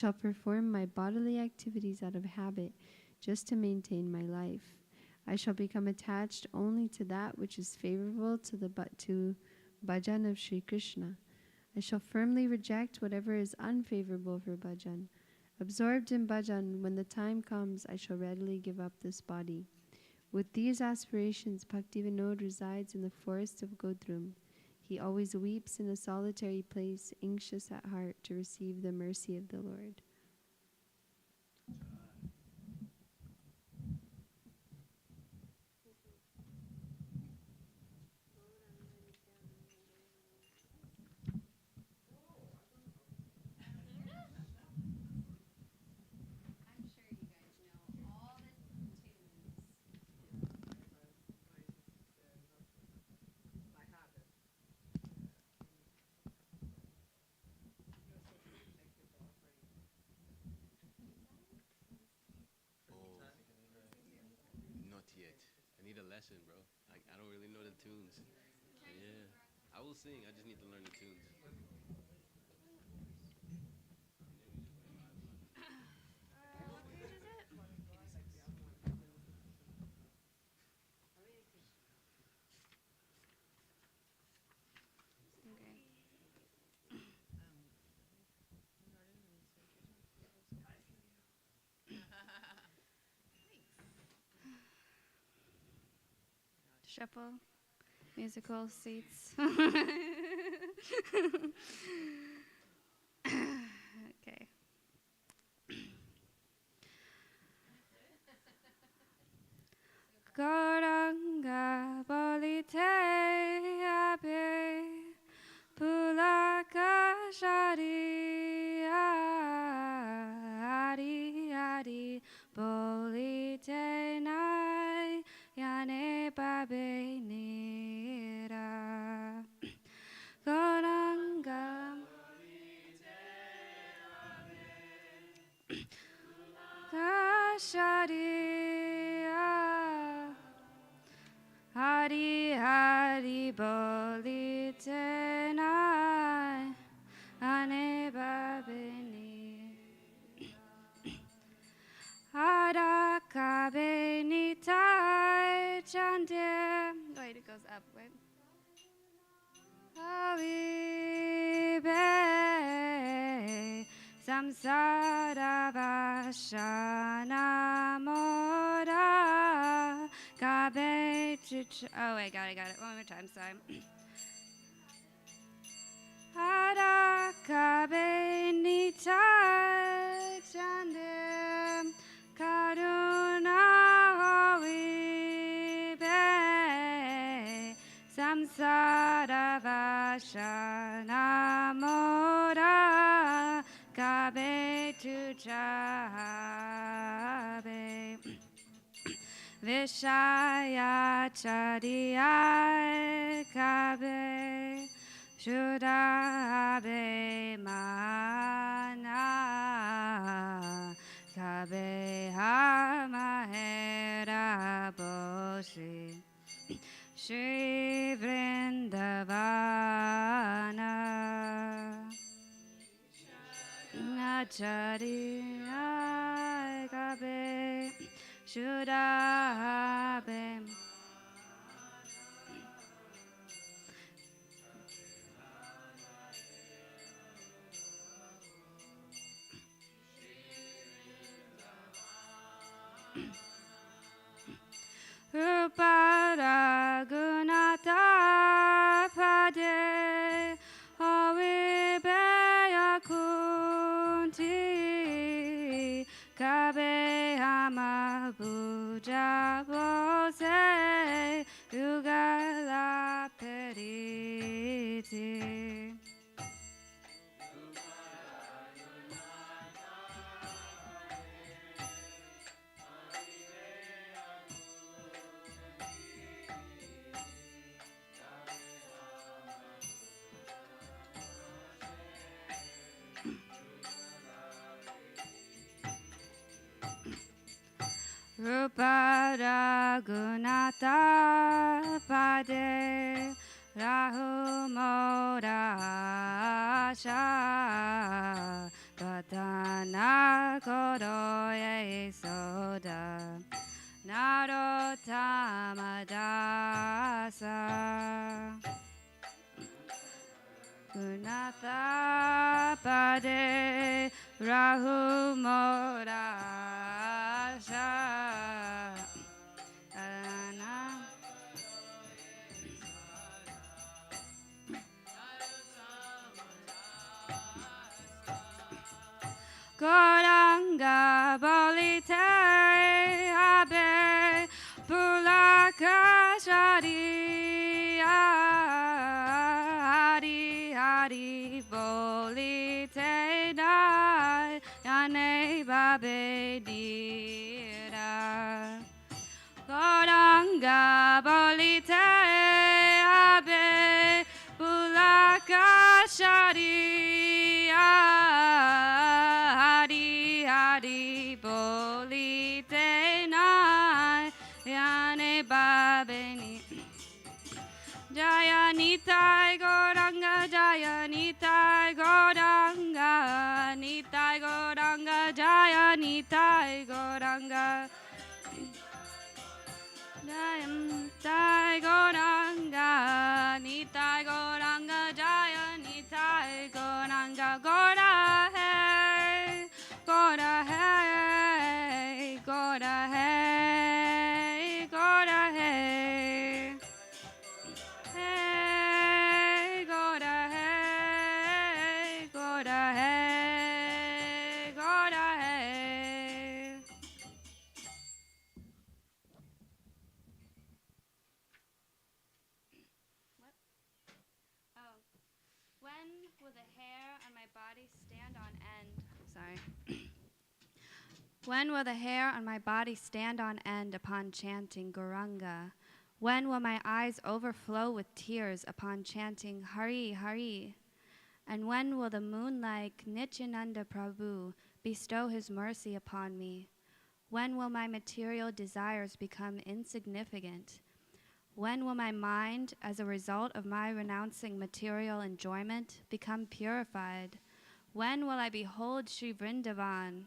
shall perform my bodily activities out of habit, just to maintain my life. I shall become attached only to that which is favorable to bhajan of Sri Krishna. I shall firmly reject whatever is unfavorable for bhajan. Absorbed in bhajan, when the time comes, I shall readily give up this body. With these aspirations, Bhaktivedanta resides in the forest of Godrum. He always weeps in a solitary place, anxious at heart to receive the mercy of the Lord. Not yet. I need a lesson, bro. I don't really know the tunes. Yeah. I will sing. I just need to learn the tunes. Shuffle musical seats. Okay. Goranga bolite abe pulaka shari ari ari bolite nai yane babe nira goranga Kasharia Hari Hari Bolitenai Ane Babeni Harakabeni Tai Chande. Wait, it goes up. Wait. Havibe Samsara Vashana Mora Gabe. Oh, wait, got it. One more time, sorry. Hara Gabe Nita Chande Karuna Havibe Samsara Vashana Mora Kabe tu chabe Vishaya Chariya Kabe Shudabe Mana Kabe Hamahera Boshi Shri Vrindavana Nachari Gabe Shudabe Rupara Gunata Pade Hawibeya Kunti Kabe Hama Buja Bose Yugala Periti Rupa Raghunatha Pade Rahu Modasha Dana Kodoye Soda Narottama Dasa Gunata Pade Rahu Morasha Ana Goranga Bolite Abe Pulaka Shari Hari Hari Bolite Nai Yane Babe Dira Goranga Bolite Abe Pulaka Shari Hari Hari Bolite Nai Yane Babeni Jaya Nitai Goranga Jaya Nitai Goranga Nitai Goranga Jaya Nitai Goranga Jaya Nitai Goranga Nitai Goranga Jaya Nitai Goranga Gora Hey Gora Hey Gora Hey Gora Hey Hey Gora Hey Gora Hey Gora Hey. Oh, when will the hair on my body stand on end? Sorry. When will the hair on my body stand on end upon chanting Gauranga? When will my eyes overflow with tears upon chanting Hari Hari? And when will the moon-like Nityananda Prabhu bestow his mercy upon me? When will my material desires become insignificant? When will my mind, as a result of my renouncing material enjoyment, become purified? When will I behold Sri Vrindavan?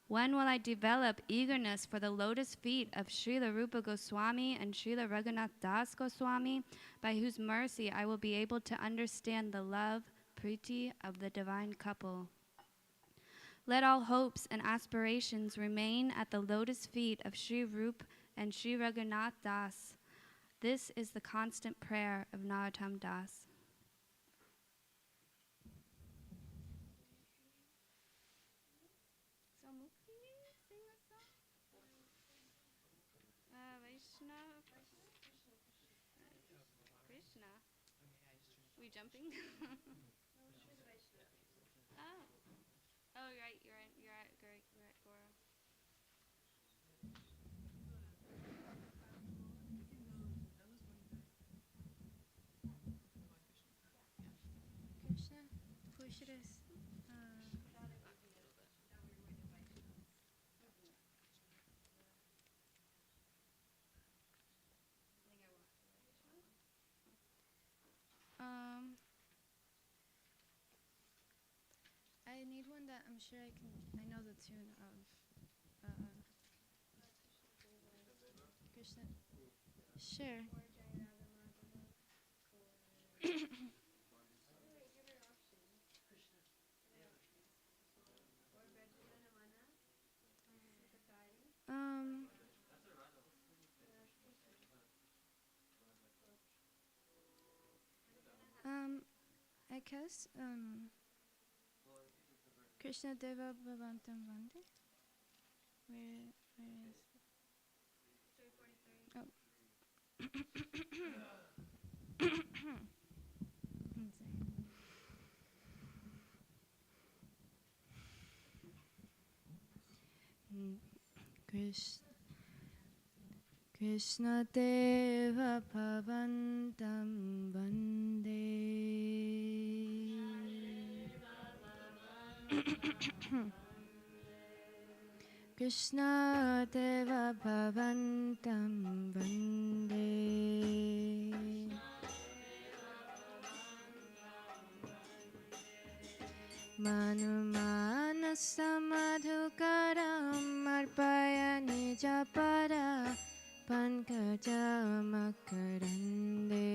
When will I develop eagerness for the lotus feet of Srila Rupa Goswami and Srila Raghunath Das Goswami, by whose mercy I will be able to understand the love, priti of the divine couple? Let all hopes and aspirations remain at the lotus feet of Sri Rup and Sri Raghunath Das. This is the constant prayer of Narottam Das. So Mukti, sing a song. Vaishnav. Krishna. We jumping? Oh. Oh, you're right. You're at Gora. Krishna, push this. I need one that I'm sure I know the tune of. Krishna. Sure. um. I guess. Krishna Deva Bhavantam Vande. Where is it? Oh. Krishna Deva Bhavantam Vande. Krishna Deva Bhavantam Vande. Manumana samadhukaram arpayani japara pankajamakarande.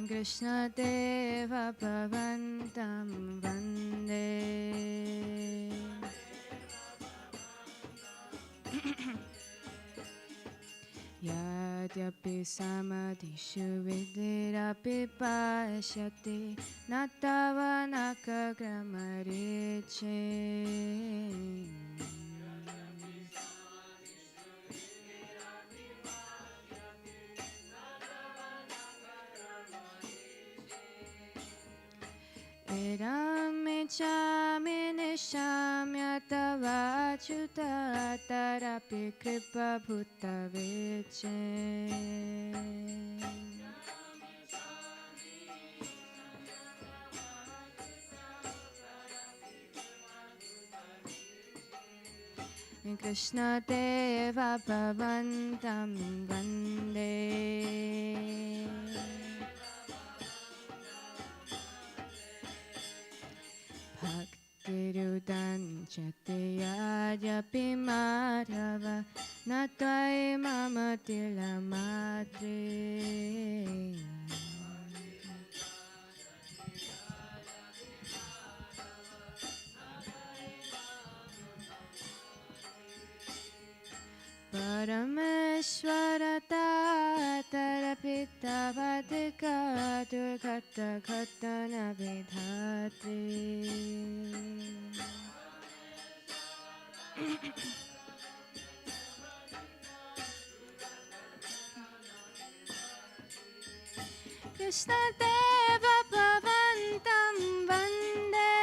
Krishna Deva Bhavantam Vande. Yadyapi samadhishu vidirapi pashyati natava nakagramariche. Edam chami nishamya tavachuta tarapi kripa bhuta viche. Krishna Deva Bhavantam Vande. Bhaktivedanta Chatyajapi Madhava Natvai Mama Tilamadre. Parameshwara Tatarapita Vadika Durgata Ghatana Vidhatri. Krishna Deva Bhavantam Vande.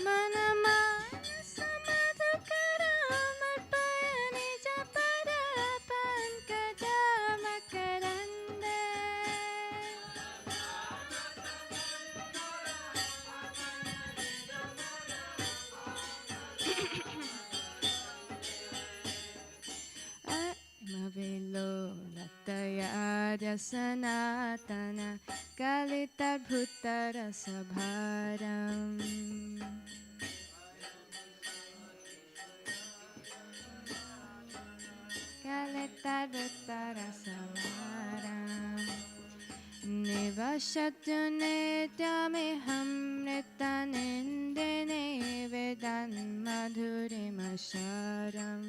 Manamana samadhukaram arpayani japara pankajamakarande. Mavilo latayadya sanatana kalitar bhutara sabharam. Kalitar bhutara sabharam. Nivashatyu nityamiham nitanindene vedan madhurimasharam.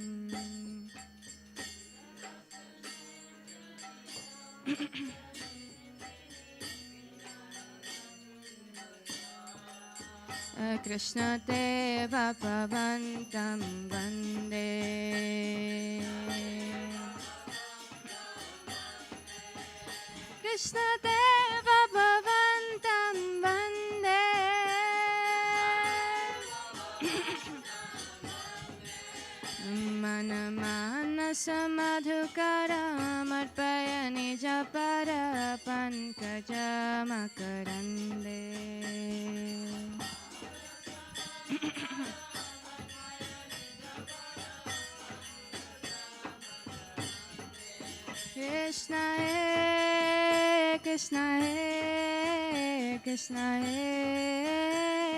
Krishna Deva Bhavantam Vande. Krishna Deva Bhavantam Vande. Manamana samadhukaram arpayani japara pankajamakarande. Krishna He, Krishna He, Krishna He,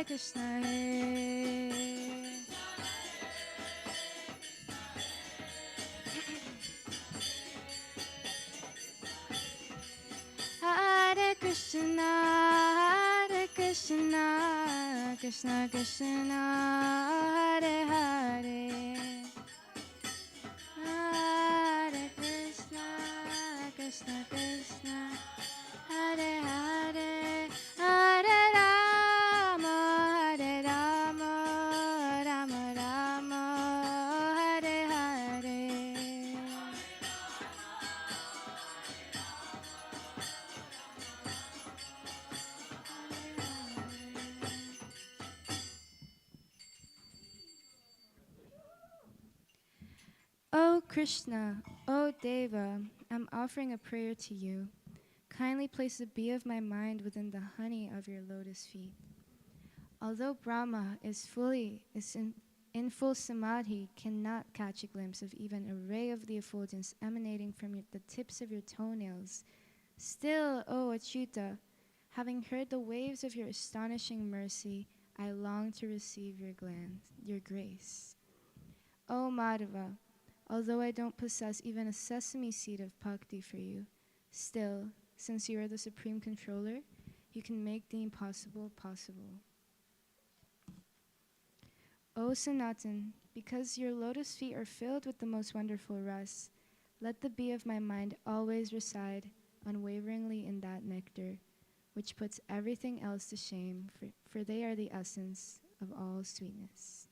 Krishna He. Hare Krishna, Hare Krishna, Krishna Krishna, Hare Hare. Hare Krishna, Krishna Krishna, Hare Hare, Hare Rama, Hare Rama, Rama Rama, Hare Hare. O Krishna, O Deva, I'm offering a prayer to you. Kindly place the bee of my mind within the honey of your lotus feet. Although Brahma is in full samadhi, cannot catch a glimpse of even a ray of the effulgence emanating from the tips of your toenails, still, O Achyuta, having heard the waves of your astonishing mercy, I long to receive your grace. O Madhava, although I don't possess even a sesame seed of bhakti for you, still, since you are the supreme controller, you can make the impossible possible. O Sanatan, because your lotus feet are filled with the most wonderful ras, let the bee of my mind always reside unwaveringly in that nectar, which puts everything else to shame, for they are the essence of all sweetness.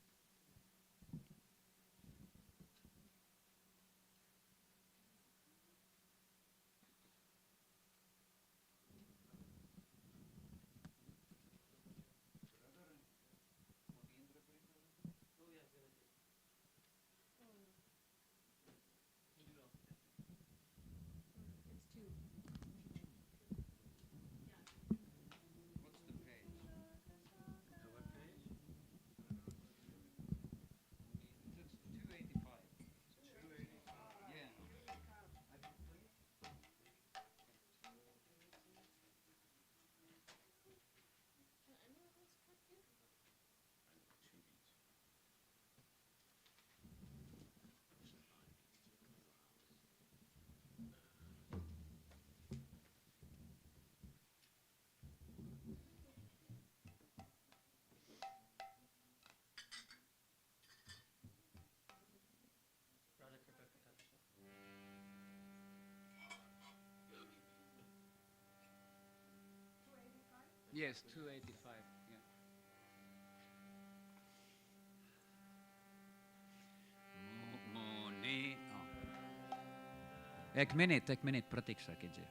Yes, 285. Yeah. एक minute प्रतीक्षा कीजिए.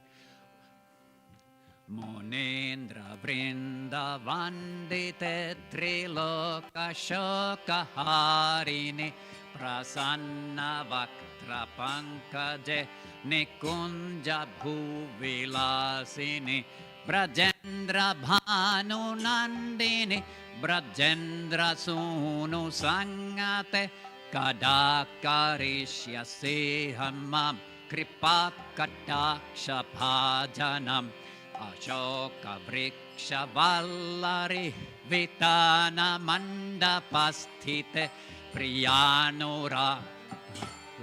Munindra Vrinda Vandite Triloka Shoka Harini Prasanna Vaktra Pankaje Nikunja Bhuvilasini Brajendra Bhanu Nandini Brajendra Sunu Sangate Kadakarishya Sehamam Kripa Kataksha Bhajanam Ashoka Vriksha Vallari Vitana Mandapasthite Priyanura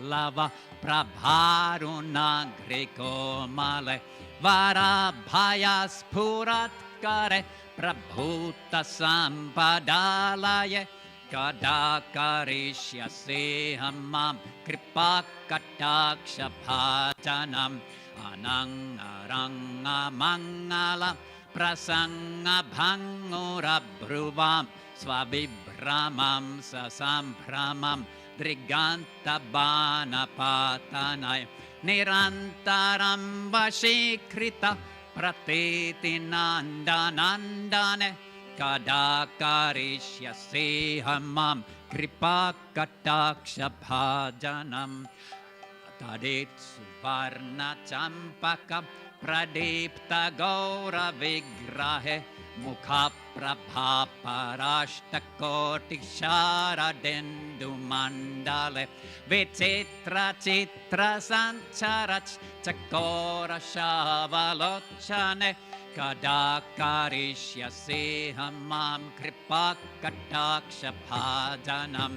Lava Prabharuna Griko Male Varabhayas Puratkare Prabhuta Sampadalaye Kadakarishya Sehamam Kripa Kataksha Bhajanam Anang Aranga Mangala Prasanga Bhangura Bhruvam Swabhibramam Sasampramam Driganta Bana Patanay Nirantaram Vashikrita Prateti Nanda Nandane Kadakarishya Sehamam Kripa Kataksha Bhajanam Tadit Suvarna Champaka Pradipta Gaura Vigrahe Mukha Prabha Parashta Koti Shara Dendu Mandale Vichitra Chitra Sancharach Chakora Shavalochane Kadakarishya Sehamam Kripa Kataksha Bhajanam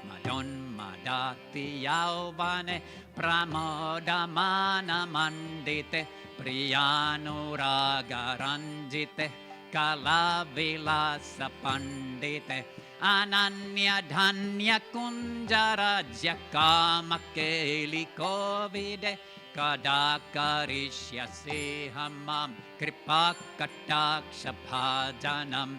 Madon Madati Yauvane Pramodamana Mandite Priyanuraga Ranjite Kalavilasa Pandite Ananya Dhanya Kunjarajya Kamakeli Kovide Kadakarishya Sehamam Kripa Kataksha Bhajanam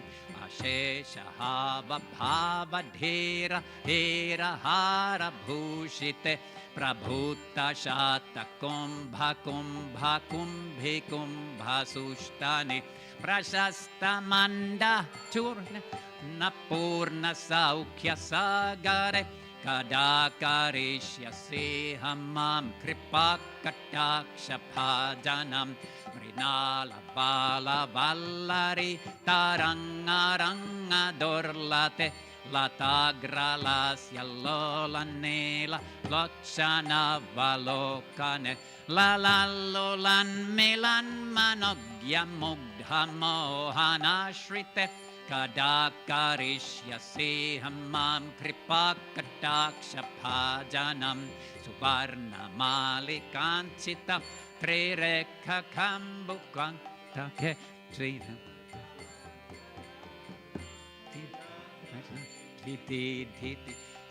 Ashesha Hava Bhava Dhera Hera Hara Bhushite Prabhuta Shata Kumbha Kumbha Kumbhi Kumbha Sushtani Prashasta Manda Churna Napurna Saukhya Sagare Kadakarishya Sehamam Kripa Kataksha Bhajanam Nala bala vallari tarangaranga dorlate latagra lasya lolanela lokshana valokane lalalolan milan manogya mugdha mohanashrite Kadakarishyase hamam kripakataksha bhajanam suvarna malikanchita trirekha kambukantake tridam Dhiti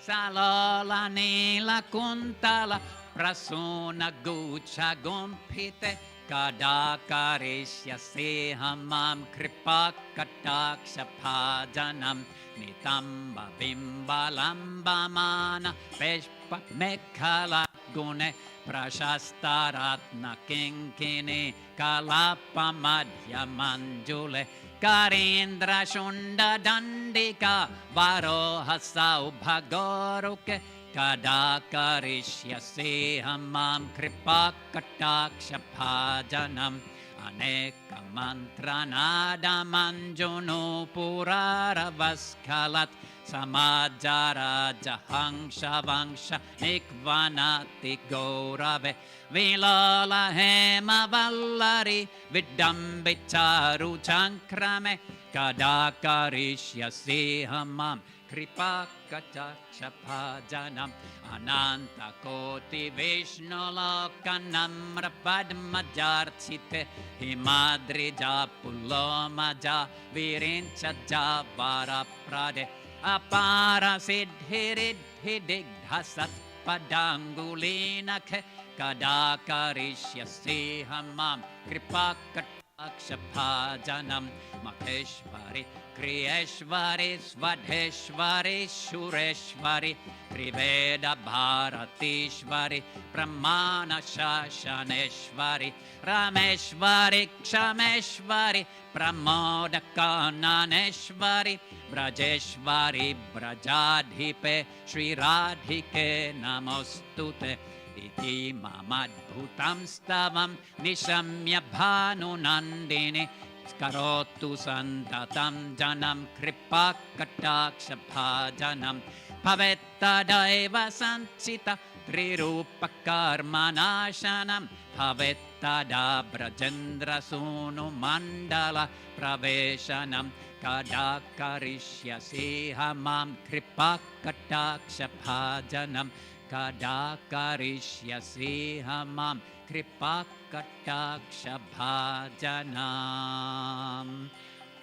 Salola nila kuntala prasuna gucha gumpite Kadakarishyase hamam kripakataksha bhajanam Nitamba bimbalambamana peshpa mekhala gune prashastaratna kinkini kalapa madhya manjule Karindra shunda dandika varoha saubhagoruke Kadakarishyase hamam kripakataksha bhajanam Aneka mantra nada manjuno puraravaskalat Samajara jahangsha vangsha nikvanati gaurave Vilala hema vallari vidambicharu chankrame Kadakarishyase hamam kripakataksha bhajanam Ananta koti vishnolokanam rapadmajarchite Himadrija pulomaja virincha varaprade Apara siddhiridhidigdhasat padangulinakhe Kadakarishyase hamam kripakataksha bhajanam Maheshvari Kriyeshvari Svadheshvari Shureshvari Triveda Bharatishvari Pramana Shashaneshvari Rameshvari Kshameshvari Pramodakananeshvari Brajeshvari Brajadhipe Shri Radhike Namostute Iti mamadbhutam stavam nishamya bhanu nandini Karotu santatam janam kripakataksha bhajanam Bhavettadaiva sanchita trirupakarmanashanam Bhavettada brajendra sunu mandala praveshanam Kadakarishyase hamam kripakataksha bhajanam Kadakarishyase hamam kripakataksha bhajanam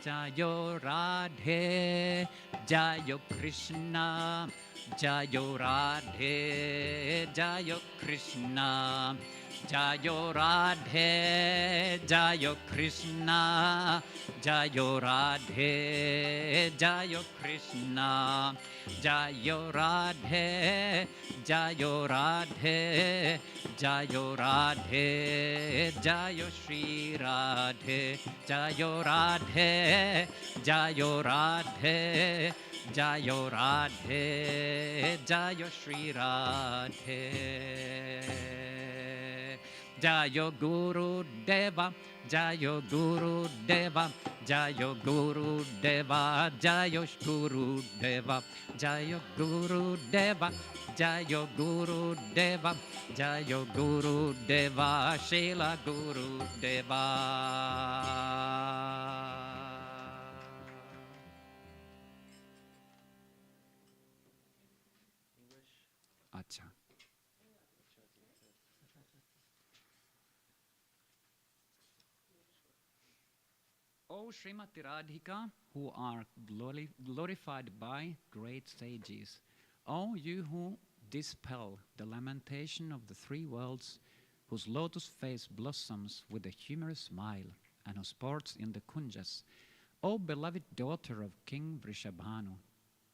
Jayo Radhe Jayo Krishna Jayo Radhe Jayo Krishna Jayo Radhe Jayo Krishna Jayo Radhe Jayo Krishna Jayo Radhe Jayo Radhe Jayo Radhe Jayo Shri Radhe Jayo Radhe Jayo Radhe Jayo Radhe Jayo Shri Radhe Jayo Guru Deva Jayo Guru Deva Jayo Guru Deva Jayo Guru Deva Jayo Guru Deva Jayo Guru Deva Jayo Guru Deva Srila Guru Deva Acha. O Srimati Radhika, who are glorified by great sages, O you who dispel the lamentation of the three worlds, whose lotus face blossoms with a humorous smile, and who sports in the kunjas, O beloved daughter of King Vrishabhanu,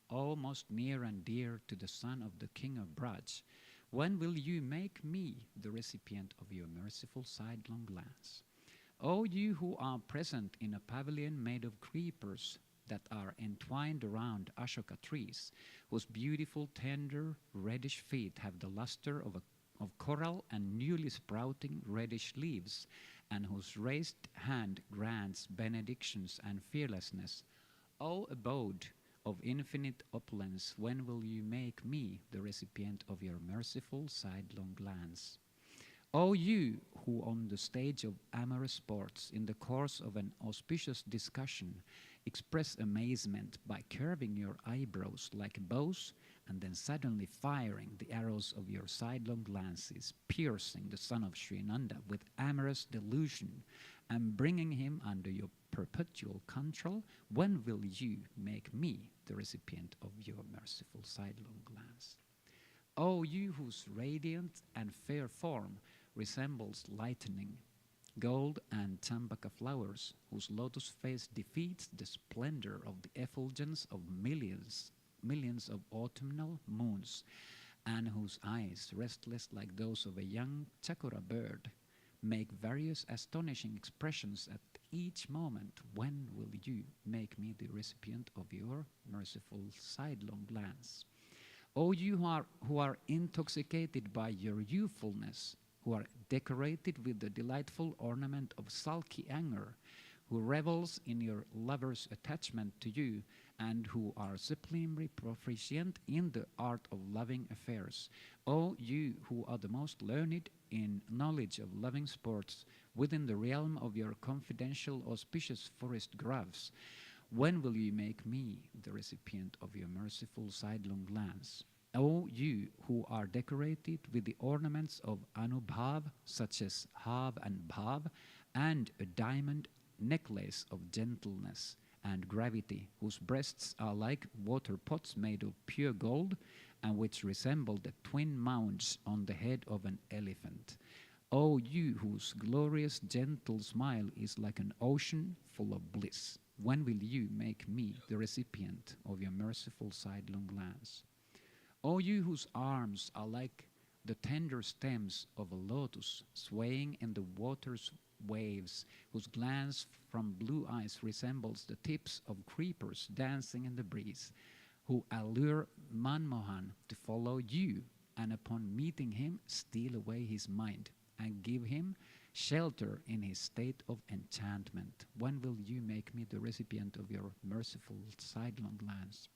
O most near and dear to the son of the king of Braj, when will you make me the recipient of your merciful sidelong glance? O you who are present in a pavilion made of creepers that are entwined around Ashoka trees, whose beautiful, tender, reddish feet have the luster of coral and newly sprouting reddish leaves, and whose raised hand grants benedictions and fearlessness. O abode of infinite opulence, when will you make me the recipient of your merciful sidelong glance? O you who on the stage of amorous sports, in the course of an auspicious discussion, express amazement by curving your eyebrows like bows, and then suddenly firing the arrows of your sidelong glances, piercing the son of Sri Nanda with amorous delusion, and bringing him under your perpetual control, when will you make me the recipient of your merciful sidelong glance? O you whose radiant and fair form resembles lightning, gold and tambaka flowers, whose lotus face defeats the splendor of the effulgence of millions of autumnal moons, and whose eyes, restless like those of a young chakora bird, make various astonishing expressions at each moment, when will you make me the recipient of your merciful sidelong glance? O you who are intoxicated by your youthfulness, who are decorated with the delightful ornament of sulky anger, who revels in your lover's attachment to you, and who are supremely proficient in the art of loving affairs. O you who are the most learned in knowledge of loving sports within the realm of your confidential auspicious forest groves, when will you make me the recipient of your merciful sidelong glance? O you who are decorated with the ornaments of Anubhav, such as Hav and Bhav, and a diamond necklace of gentleness and gravity, whose breasts are like water pots made of pure gold, and which resemble the twin mounds on the head of an elephant. O you whose glorious gentle smile is like an ocean full of bliss, when will you make me the recipient of your merciful sidelong glance? O you whose arms are like the tender stems of a lotus swaying in the water's waves, whose glance from blue eyes resembles the tips of creepers dancing in the breeze, who allure Manmohan to follow you, and upon meeting him steal away his mind and give him shelter in his state of enchantment. When will you make me the recipient of your merciful sidelong glance?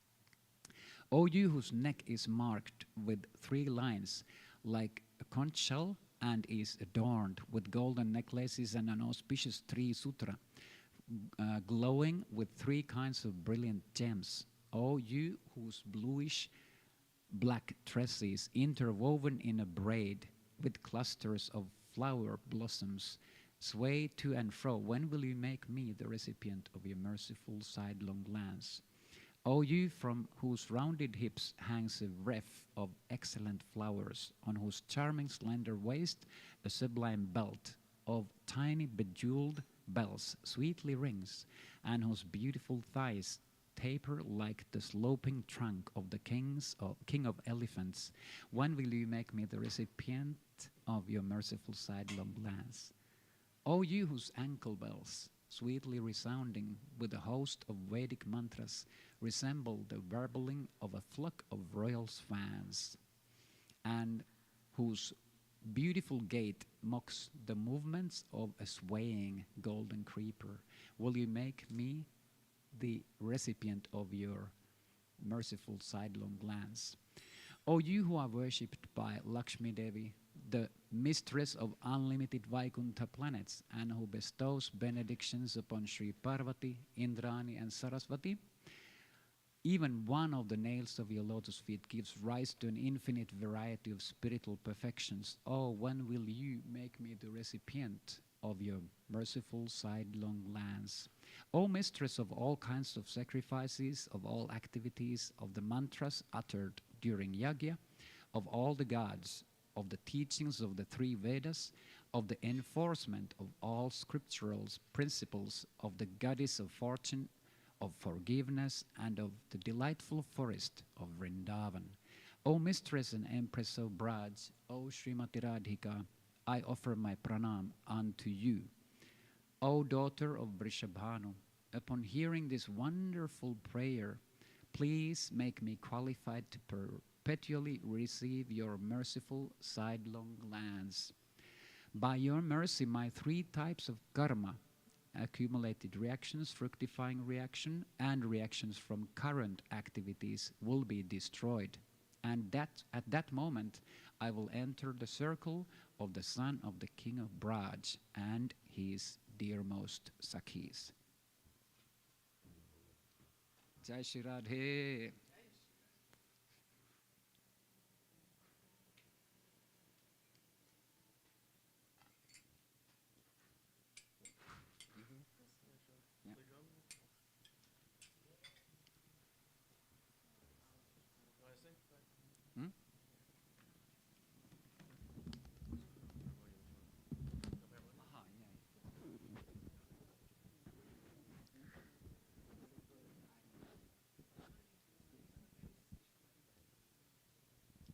O you whose neck is marked with 3 lines like a conch shell, and is adorned with golden necklaces and an auspicious tree sutra, glowing with 3 kinds of brilliant gems. O you whose bluish black tresses, interwoven in a braid with clusters of flower blossoms, sway to and fro, when will you make me the recipient of your merciful sidelong glance? O you from whose rounded hips hangs a wreath of excellent flowers, on whose charming slender waist a sublime belt of tiny bejeweled bells sweetly rings, and whose beautiful thighs taper like the sloping trunk of the king of elephants, when will you make me the recipient of your merciful sidelong glance? O you whose ankle bells, sweetly resounding with a host of Vedic mantras, resemble the warbling of a flock of royal swans, and whose beautiful gait mocks the movements of a swaying golden creeper, will you make me the recipient of your merciful sidelong glance? O you who are worshipped by Lakshmi Devi, the mistress of unlimited Vaikuntha planets, and who bestows benedictions upon Sri Parvati, Indrani, and Saraswati, even one of the nails of your lotus feet gives rise to an infinite variety of spiritual perfections. Oh, when will you make me the recipient of your merciful sidelong glance? O mistress of all kinds of sacrifices, of all activities, of the mantras uttered during yajna, of all the gods, of the teachings of the 3 Vedas, of the enforcement of all scriptural principles, of the goddess of fortune, of forgiveness, and of the delightful forest of Vrindavan. O mistress and empress of Braj, O Srimati Radhika, I offer my pranam unto you. O daughter of Vrishabhanu, upon hearing this wonderful prayer, please make me qualified to perpetually receive your merciful sidelong glance. By your mercy, my 3 types of karma, accumulated reactions, fructifying reaction, and reactions from current activities, will be destroyed. And at that moment, I will enter the circle of the son of the king of Braj and his dearmost Sakhis. Jai Shri Radhe.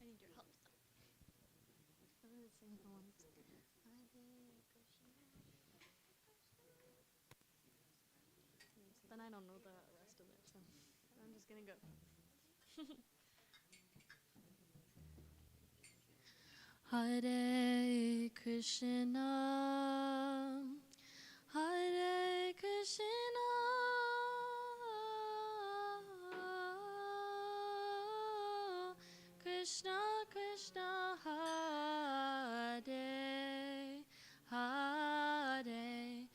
I need your help. I'm gonna sing for one second. Then I don't know the rest of it, so I'm just gonna go. Hare Krishna, Hare Krishna, Krishna Krishna, Hare Hare,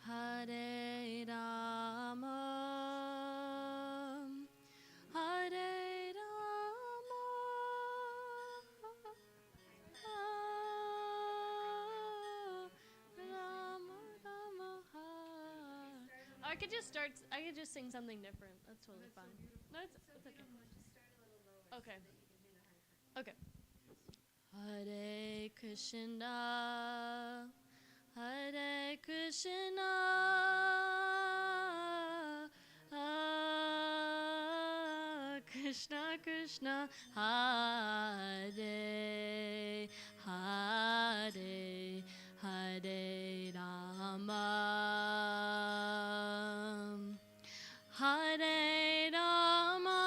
Hare Rama, Hare Rama, Rama Rama, Hare. I could just sing something different. That's totally fine. No, it's okay. Okay. Okay. Hare Krishna, Hare Krishna, Krishna Krishna, Hare Hare, Hare Rama, Hare Rama,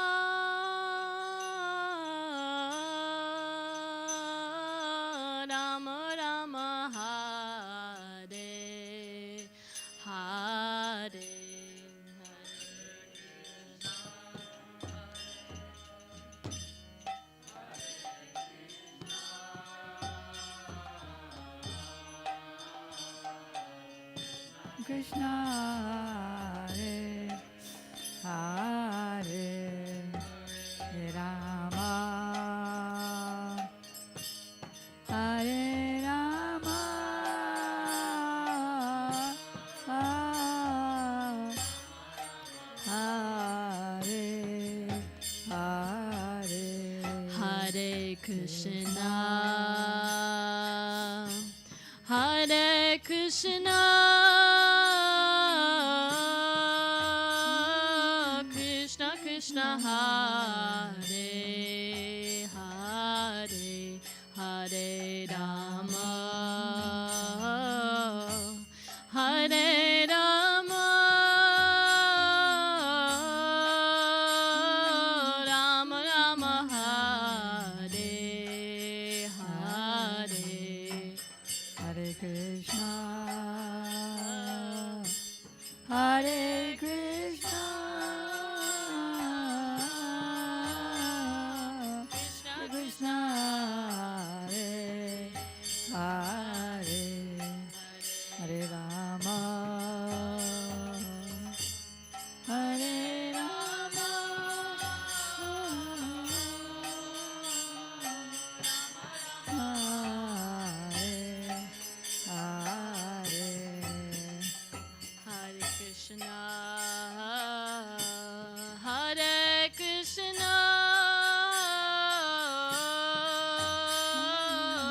Rama Rama, Hare Hare, Krishna Hare Hare Rama Hare Rama Hare Hare Hare Krishna, Hare Krishna, Krishna Krishna, Hare Hare, Hare Rama, Hare Rama, Rama Rama, Hare Hare. Hare Krishna Hare Krishna Krishna Krishna Hare Hare Hare Rama Hare Rama Hare Krishna, Hare Krishna,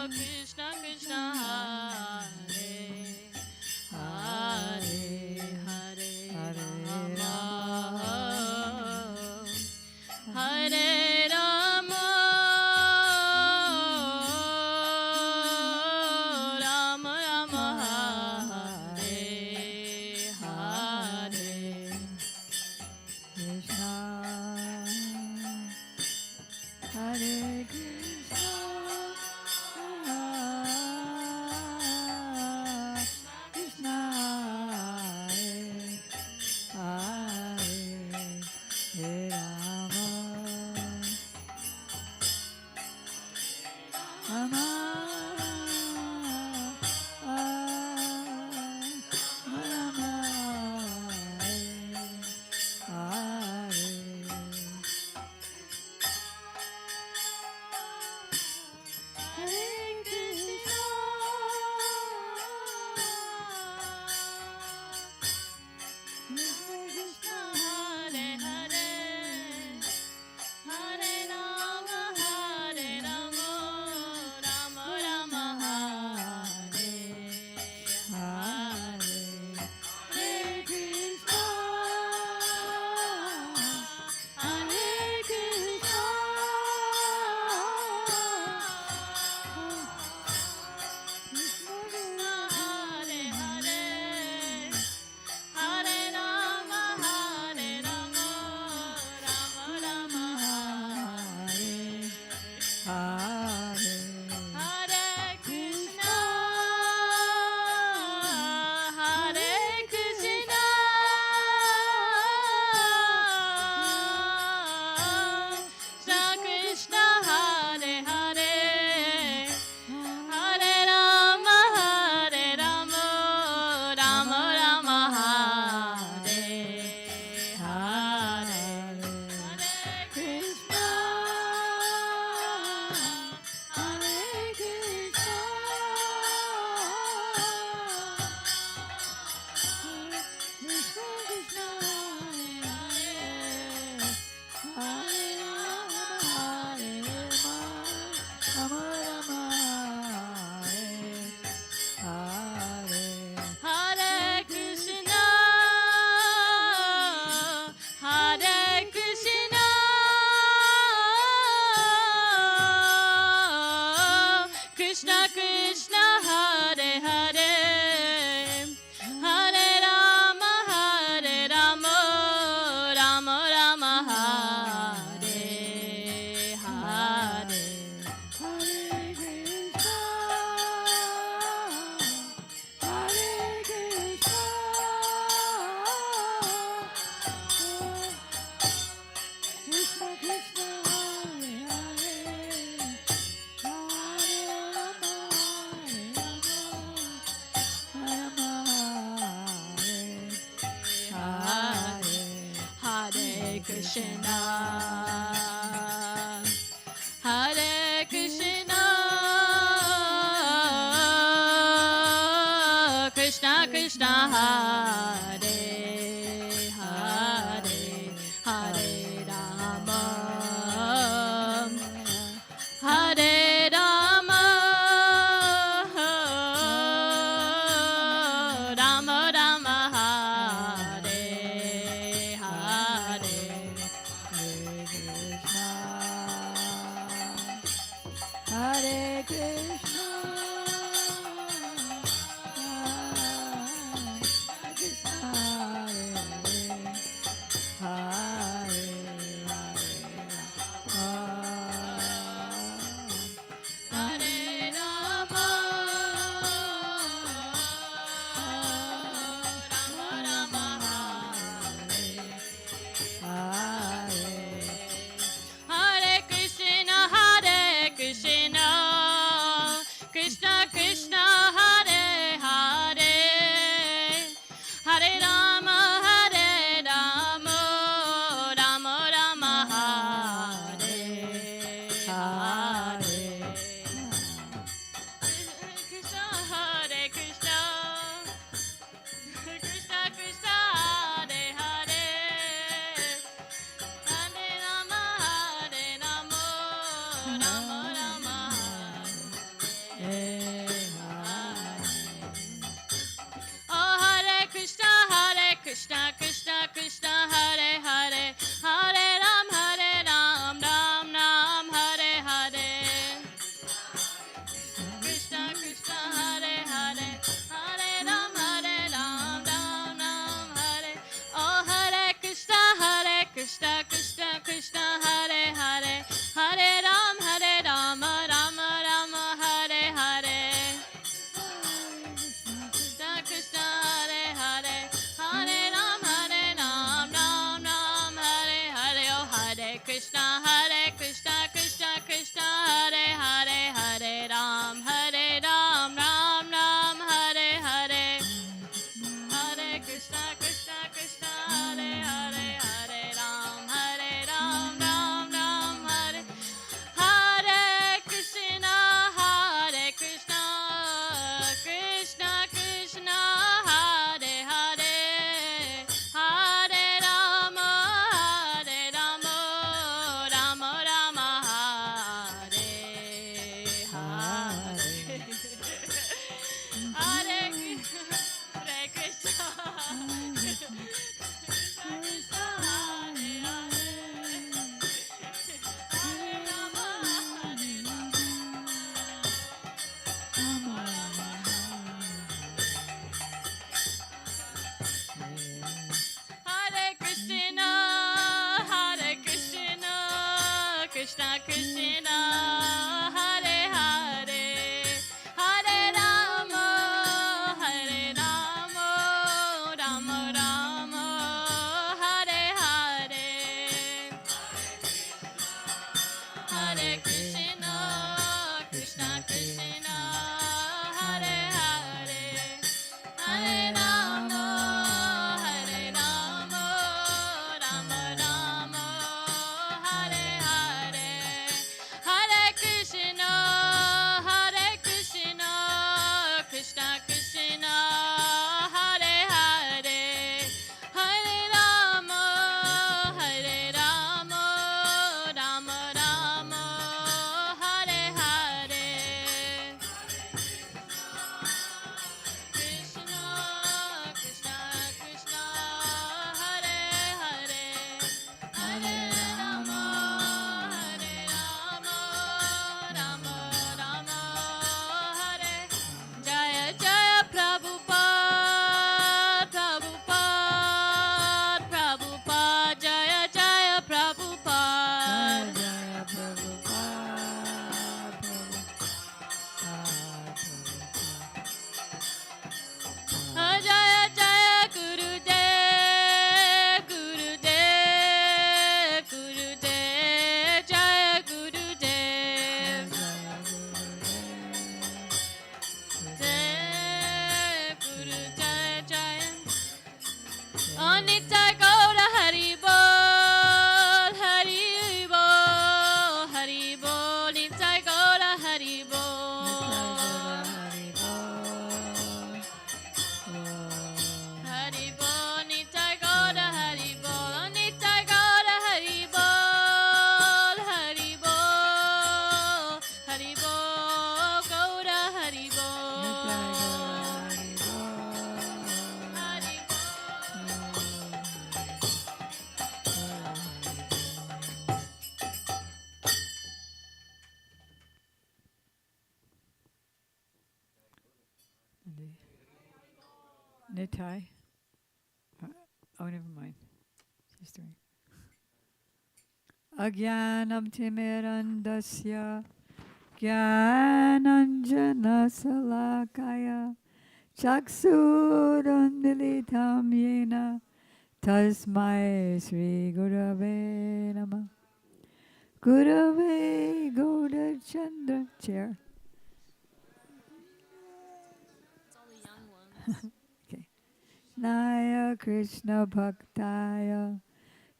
Krishna Krishna, Hare Hare, Hare Rama, Hare Rama, Rama Rama, Hare Hare. Krishna Hare Krishna Krishna Krishna Hare Hare Hare Ram Krishna, Hare Hare, Hare Rama, Hare Rama, Rama Rama, Hare Hare, Hare Krishna, Krishna Krishna, Hare Hare, Hare Rama, Rama Rama, Hare Hare. Krishna, Krishna Krishna, Hare Hare, Hare Rama, Rama Rama, Hare. Jaya Jaya Prabhupada, Prabhupada, Prabhupada, Jaya Jaya Prabhupada. Jaya Jaya Jaya Gurudev, Gurudev, Gurudev, Jaya Gurudev. Dev, Guru Jaya Jaya. Anita Gaura Hari Bol, Hari Bol, Hari Bol, Nita Gaura Hari Bol. Hari Bol, Nita Gaura Hari Bol, Nita Gaura Hari Bol, Hari Bol, Hari Bol, Gaura Hari Bol. Hari Nitai. Oh, never mind. She's doing. Agyanam timirandasya Gyananjana salakaya Chaksurundilitam yena Tasmai Sri Gurave Namah. Gurave Gauda Chandra chair. It's all the young ones. Okay. Naya Krishna Bhaktaya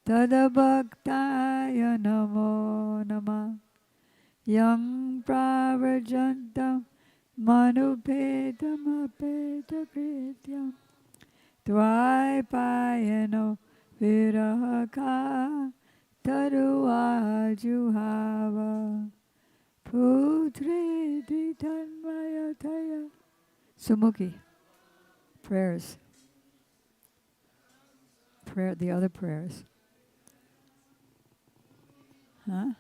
Tada Bhaktaya Namo Namah. Yang Pravajantam Manupedam Apeta Krityam Dvaipayano Virahaka Taruva Juhava Putri Ditanmayataya. Sumukhi. Prayers. Prayer, the other prayers. Huh?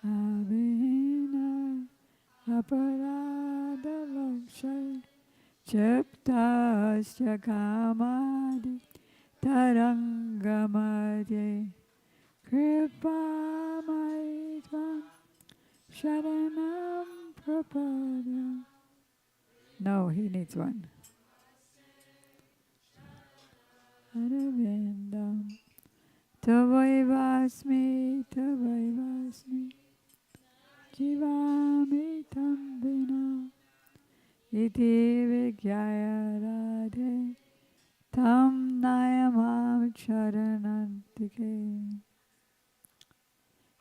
Abhina aparada lakshay chaptasya kamadi tarangamadye kripamaitvam sharanam prapadya. No, he needs one. Aravindam Tavaivasmi, Tavaivasmi, Jivami Tambina, Iti Vigyaya Radhe, Tam Nayamam Charanantike.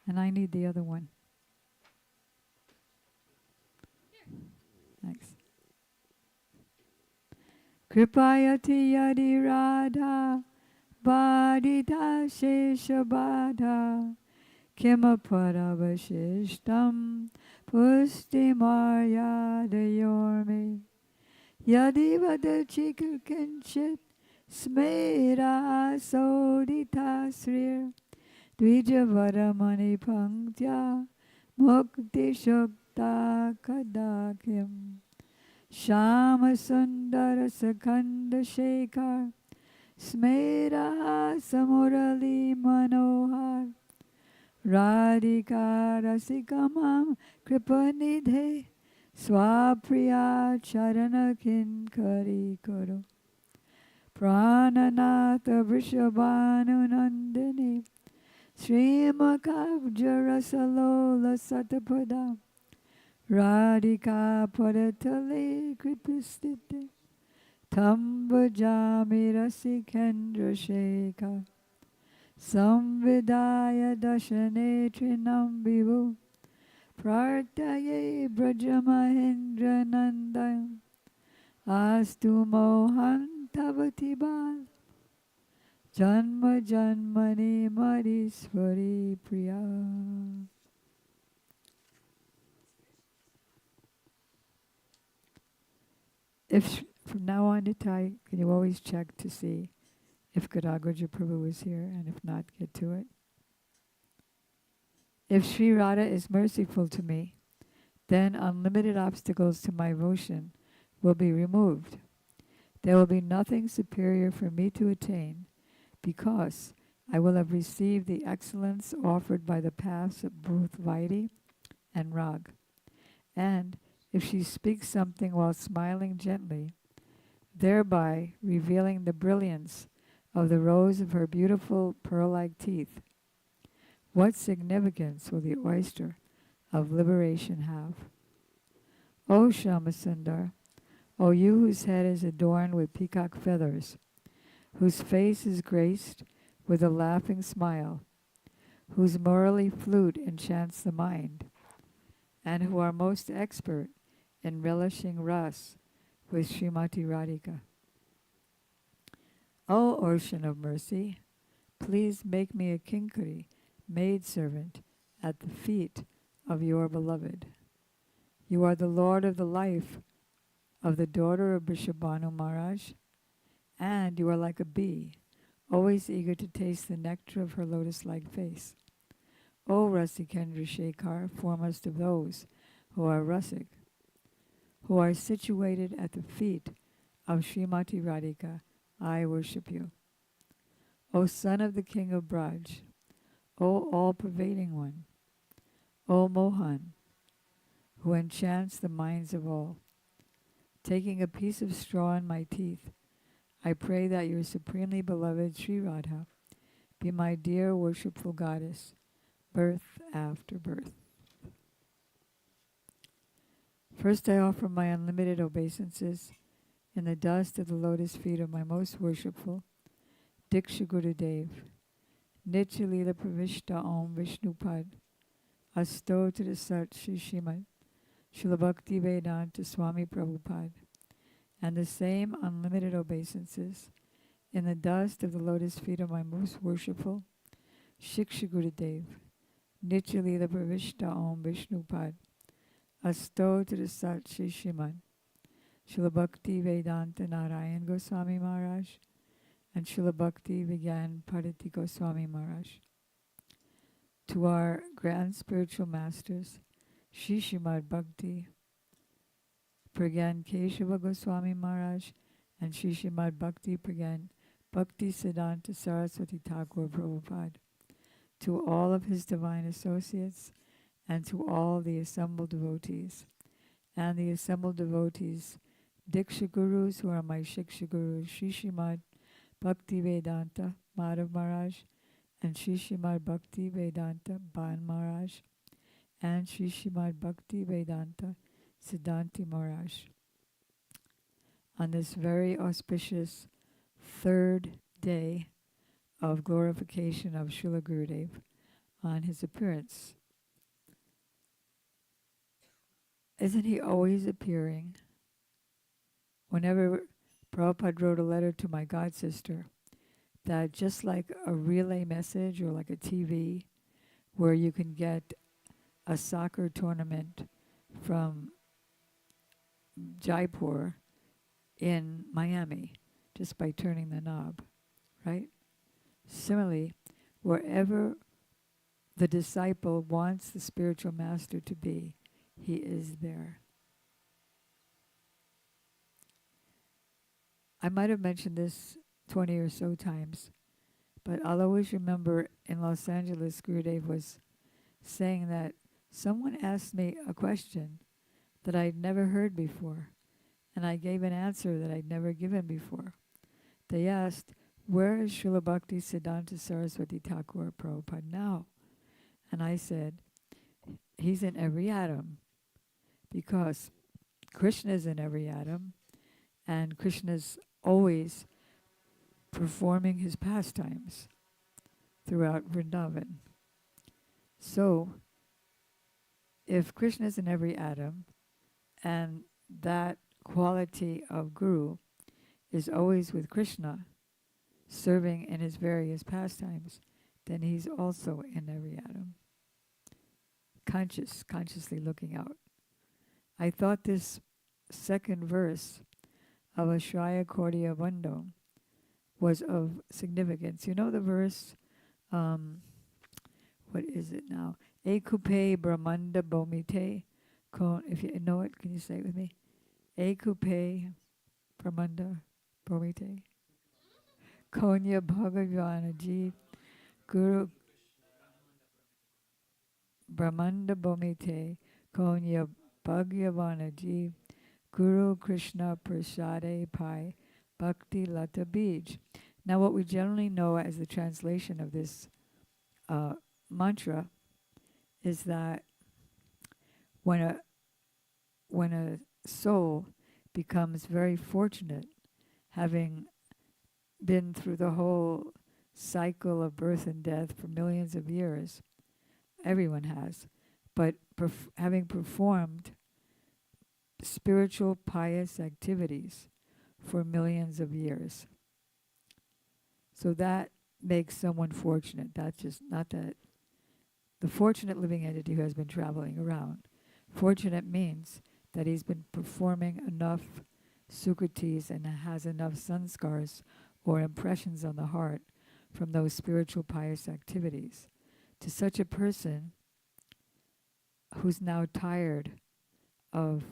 And I need the other one. Thanks. Kripayati Yadi Radha Badita Sheshabada Kimaparavashishtam Pusti Maryadayorme Yadi Vadachika Kinchit Smera Sodita Srir Dvijavaramani Panktya Mukti Shukta Kadakim Shama Sundara Sakanda Shekhar Smera Samurali Manohar Radhika Rasikamam Kripanidhe Swapriya Charana Kinkari Kuru Prananatha Vrishabhanu Nandini Srimakabjarasalola Satapada Radhika Padatale Kripistite Tambajami Rasikendra Sheka Samvidaya Dashane Trinam Vivu Prartaye Brajamahendra Nandam Astu Mohan Tavatibal Janma Janmani Madhisvari Priya. If from now on to Thai, can you always check to see if Gadagaja Prabhu is here, and if not, get to it. If Sri Radha is merciful to me, then unlimited obstacles to my devotion will be removed. There will be nothing superior for me to attain, because I will have received the excellence offered by the paths of both Vaidhi and Rag. And if she speaks something while smiling gently, thereby revealing the brilliance of the rows of her beautiful pearl-like teeth, what significance will the oyster of liberation have? O Shamasundar, O you whose head is adorned with peacock feathers, whose face is graced with a laughing smile, whose Murali flute enchants the mind, and who are most expert in relishing ras with Srimati Radhika. O ocean of mercy, please make me a kinkari, maidservant, at the feet of your beloved. You are the Lord of the life of the daughter of Vrishabhanu Maharaj, and you are like a bee, always eager to taste the nectar of her lotus-like face. O Rasikendra Shekhar, foremost of those who are Rasik, who are situated at the feet of Srimati Radhika, I worship you. O son of the king of Braj, O all-pervading one, O Mohan, who enchants the minds of all, taking a piece of straw in my teeth, I pray that your supremely beloved Sri Radha be my dear worshipful goddess, birth after birth. First I offer my unlimited obeisances in the dust of the lotus feet of my most worshipful Diksha Gurudev, Nityalila Pravishta Om Vishnupad, Asto to the Sat Shri Srimad, Srila Bhaktivedanta Swami Prabhupada, and the same unlimited obeisances in the dust of the lotus feet of my most worshipful Shiksha Gurudev, Nityalila Pravishta Om Vishnupad, Asto to the Sat Shri Srimad, Srila Bhaktivedanta Narayana Goswami Maharaj, and Srila Bhakti Vigyan Padati Goswami Maharaj. To our grand spiritual masters, Shri Srimad Bhakti Pragyan Keshava Goswami Maharaj and Shri Srimad Bhakti Pragyan Bhakti Siddhanta Saraswati Thakur Prabhupada, to all of his divine associates, and to all the assembled devotees, and the assembled devotees, Diksha Gurus who are my Shiksha Gurus, Shri Srimad Bhakti Vedanta Madhav Maharaj, and Shri Srimad Bhakti Vedanta Ban Maharaj, and Shri Srimad Bhakti Vedanta Siddhanti Maharaj. On this very auspicious third day of glorification of Srila Gurudev, on his appearance, isn't he always appearing? Whenever Prabhupada wrote a letter to my god sister, that just like a relay message or like a TV, where you can get a soccer tournament from Jaipur in Miami just by turning the knob, right? Similarly, wherever the disciple wants the spiritual master to be, he is there. I might have mentioned this 20 or so times, but I'll always remember in Los Angeles, Gurudev was saying that someone asked me a question that I'd never heard before, and I gave an answer that I'd never given before. They asked, where is Srila Bhakti Siddhanta Saraswati Thakur Prabhupada now? And I said, he's in every atom, because Krishna is in every atom, and Krishna's always performing his pastimes throughout Vrindavan. So, if Krishna is in every atom, and that quality of Guru is always with Krishna, serving in his various pastimes, then he's also in every atom, consciously looking out. I thought this second verse of Ashraya Kordiya Bandho was of significance. You know the verse, what is it now? Ekupe Brahmanda Bomite. If you know it, can you say it with me? Ekupe Brahmanda Bomite. Konya Bhagavanaji Guru Brahmanda Bomite Konya Bhagavanaji Guru Krishna Prasade Pai Bhakti Lata Bij. Now what we generally know as the translation of this mantra is that when a soul becomes very fortunate, having been through the whole cycle of birth and death for millions of years, everyone has, but having performed spiritual pious activities for millions of years. So that makes someone fortunate. That's just not that the fortunate living entity who has been traveling around. Fortunate means that he's been performing enough sukritis and has enough sanskars or impressions on the heart from those spiritual pious activities. To such a person who's now tired of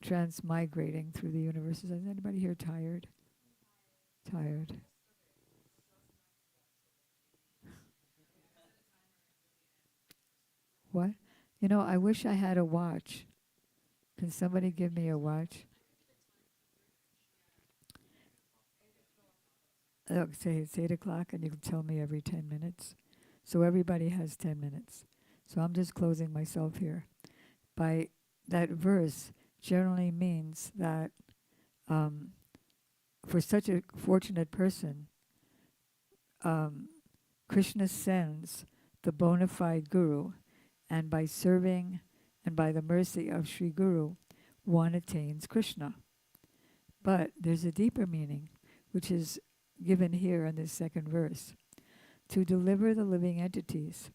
transmigrating through the universe. Is anybody here tired? Tired. What? You know, I wish I had a watch. Can somebody give me a watch? Say it's 8 o'clock and you can tell me every 10 minutes. So everybody has 10 minutes. So I'm just closing myself here. By that verse generally means that for such a fortunate person, Krishna sends the bona fide Guru, and by serving and by the mercy of Sri Guru, one attains Krishna. But there's a deeper meaning, which is given here in this second verse. To deliver the living entities,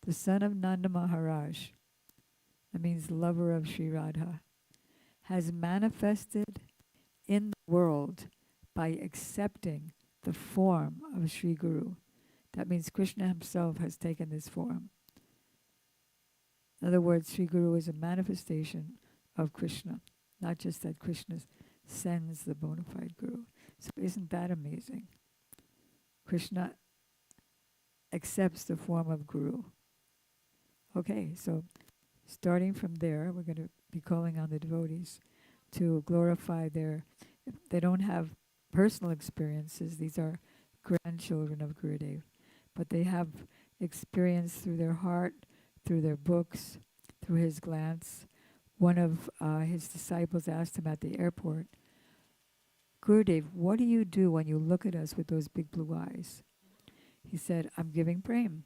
the son of Nanda Maharaj, that means lover of Sri Radha, has manifested in the world by accepting the form of Sri Guru. That means Krishna himself has taken this form. In other words, Sri Guru is a manifestation of Krishna, not just that Krishna sends the bona fide Guru. So isn't that amazing? Krishna accepts the form of Guru. Okay, so starting from there, we're going to be calling on the devotees to glorify their, if they don't have personal experiences, these are grandchildren of Gurudev, but they have experience through their heart, through their books, through his glance. One of his disciples asked him at the airport, Gurudev, what do you do when you look at us with those big blue eyes? He said, I'm giving prem.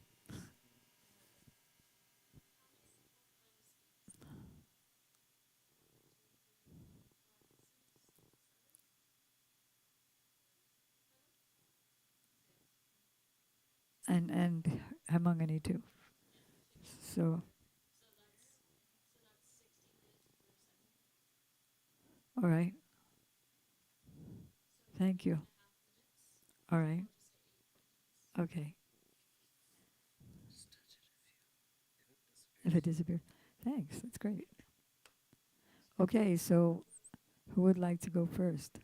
And Hemangani too. So, all right. Thank you. All right. Okay. If it disappears. Thanks. That's great. Okay, so who would like to go first?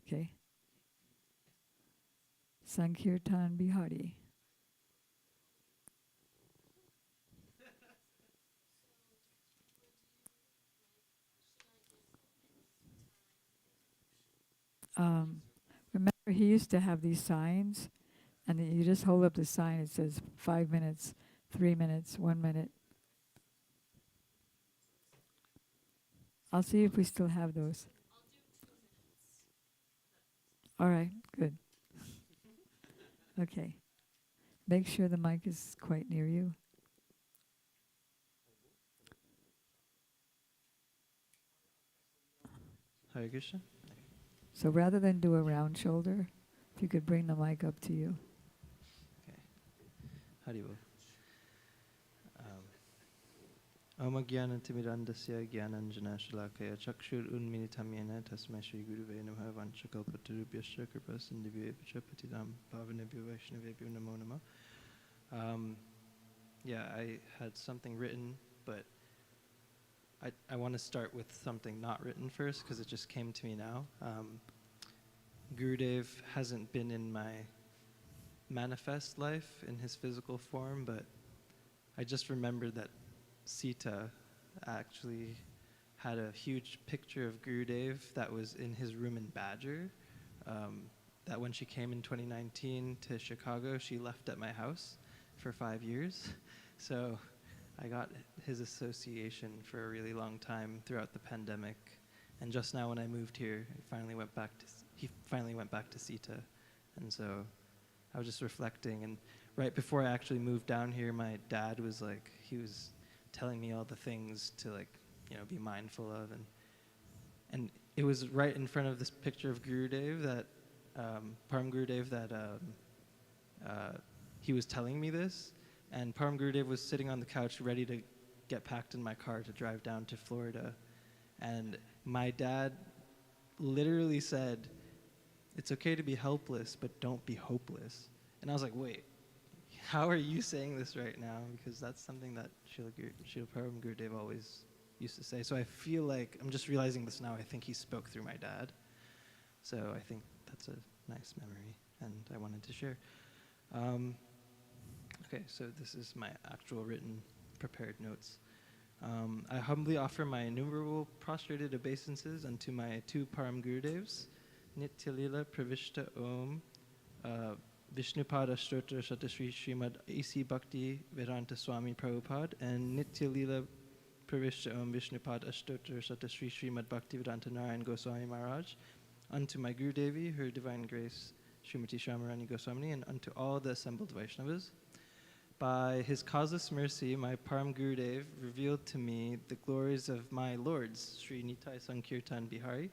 Okay. Sankirtan Bihari. Remember He used to have these signs, and then you just hold up the sign. It says 5 minutes, 3 minutes, 1 minute. I'll see if we still have those. All right, good. Okay. Make sure the mic is quite near you. Hare Krishna. So rather than do a round shoulder, if you could bring the mic up to you. Okay. Haribol. Om Jnanatimirandasya Jnananjana Shalakaya Chakshur Unmilitam Yena Tasmai Shri Guruve Namaha Vanchakalpatarubhyascha Kripa Sindhivya Patitam Pavanebhyo Vaishnavebhyo Namo Namo. Yeah, I had something written, but I want to start with something not written first because it just came to me now. Gurudev hasn't been in my manifest life in his physical form, but I just remembered that Sita actually had a huge picture of Gurudev that was in his room in Badger, that when she came in 2019 to Chicago, she left at my house for 5 years. So I got his association for a really long time throughout the pandemic. And just now when I moved here, he finally went back to Sita. And so I was just reflecting. And right before I actually moved down here, my dad was like, he was telling me all the things to be mindful of, and it was right in front of this picture of Gurudev that Param Gurudev that he was telling me this, and Param Gurudev was sitting on the couch ready to get packed in my car to drive down to Florida, and my dad literally said, "It's okay to be helpless, but don't be hopeless." And I was like, wait, how are you saying this right now? Because that's something that Srila Param Gurudev always used to say. So I feel like, I'm just realizing this now, I think he spoke through my dad. So I think that's a nice memory, and I wanted to share. Okay, so this is my actual written, prepared notes. I humbly offer my innumerable prostrated obeisances unto my two Param Gurudevs, Nityalila Pravishta Om, Vishnupada Shtotra Shatasri Srimad A.C. Bhakti Vedanta Swami Prabhupada, and Nityalila Pravishta Om Vishnupada Shtotra Shatasri Srimad Bhakti Vedanta Narayana Goswami Maharaj, unto my Gurudevi, Her Divine Grace, Srimati Shamarani Goswami, and unto all the assembled Vaishnavas. By his causeless mercy, my Param Gurudev revealed to me the glories of my lords, Sri Nitai Sankirtan Bihari,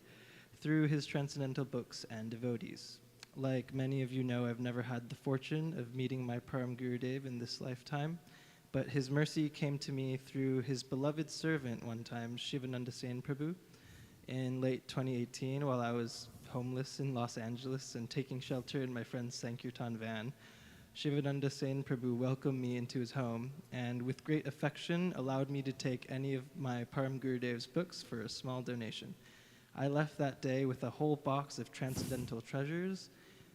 through his transcendental books and devotees. Like many of you know, I've never had the fortune of meeting my Param Gurudev in this lifetime, but his mercy came to me through his beloved servant one time, Shivananda Sen Prabhu, in late 2018 while I was homeless in Los Angeles and taking shelter in my friend's Sankirtan van. Shivananda Sen Prabhu welcomed me into his home and with great affection allowed me to take any of my Param Gurudev's books for a small donation. I left that day with a whole box of transcendental treasures.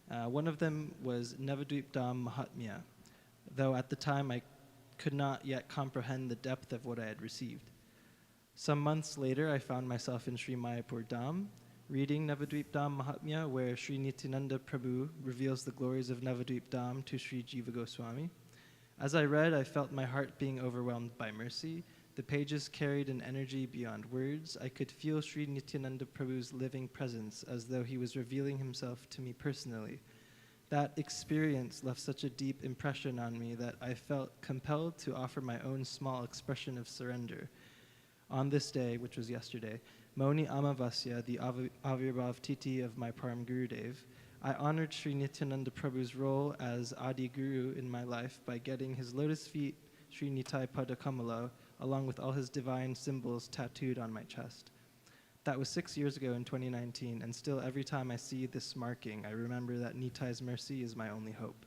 One of them was Navadvip Dham Mahatmya, though at the time I could not yet comprehend the depth of what I had received. Some months later, I found myself in Sri Mayapur Dham, reading Navadvip Dham Mahatmya, where Sri Nityananda Prabhu reveals the glories of Navadvip Dham to Sri Jiva Goswami. As I read, I felt my heart being overwhelmed by mercy. The pages carried an energy beyond words. I could feel Sri Nityananda Prabhu's living presence as though he was revealing himself to me personally. That experience left such a deep impression on me that I felt compelled to offer my own small expression of surrender. On this day, which was yesterday, Mauni Amavasya, the Avirbhav Titi of my Param Gurudev, I honored Sri Nityananda Prabhu's role as Adi Guru in my life by getting his lotus feet, Sri Nitai Pada Kamala, along with all his divine symbols tattooed on my chest. That was 6 years ago in 2019, and still every time I see this marking, I remember that Nitai's mercy is my only hope.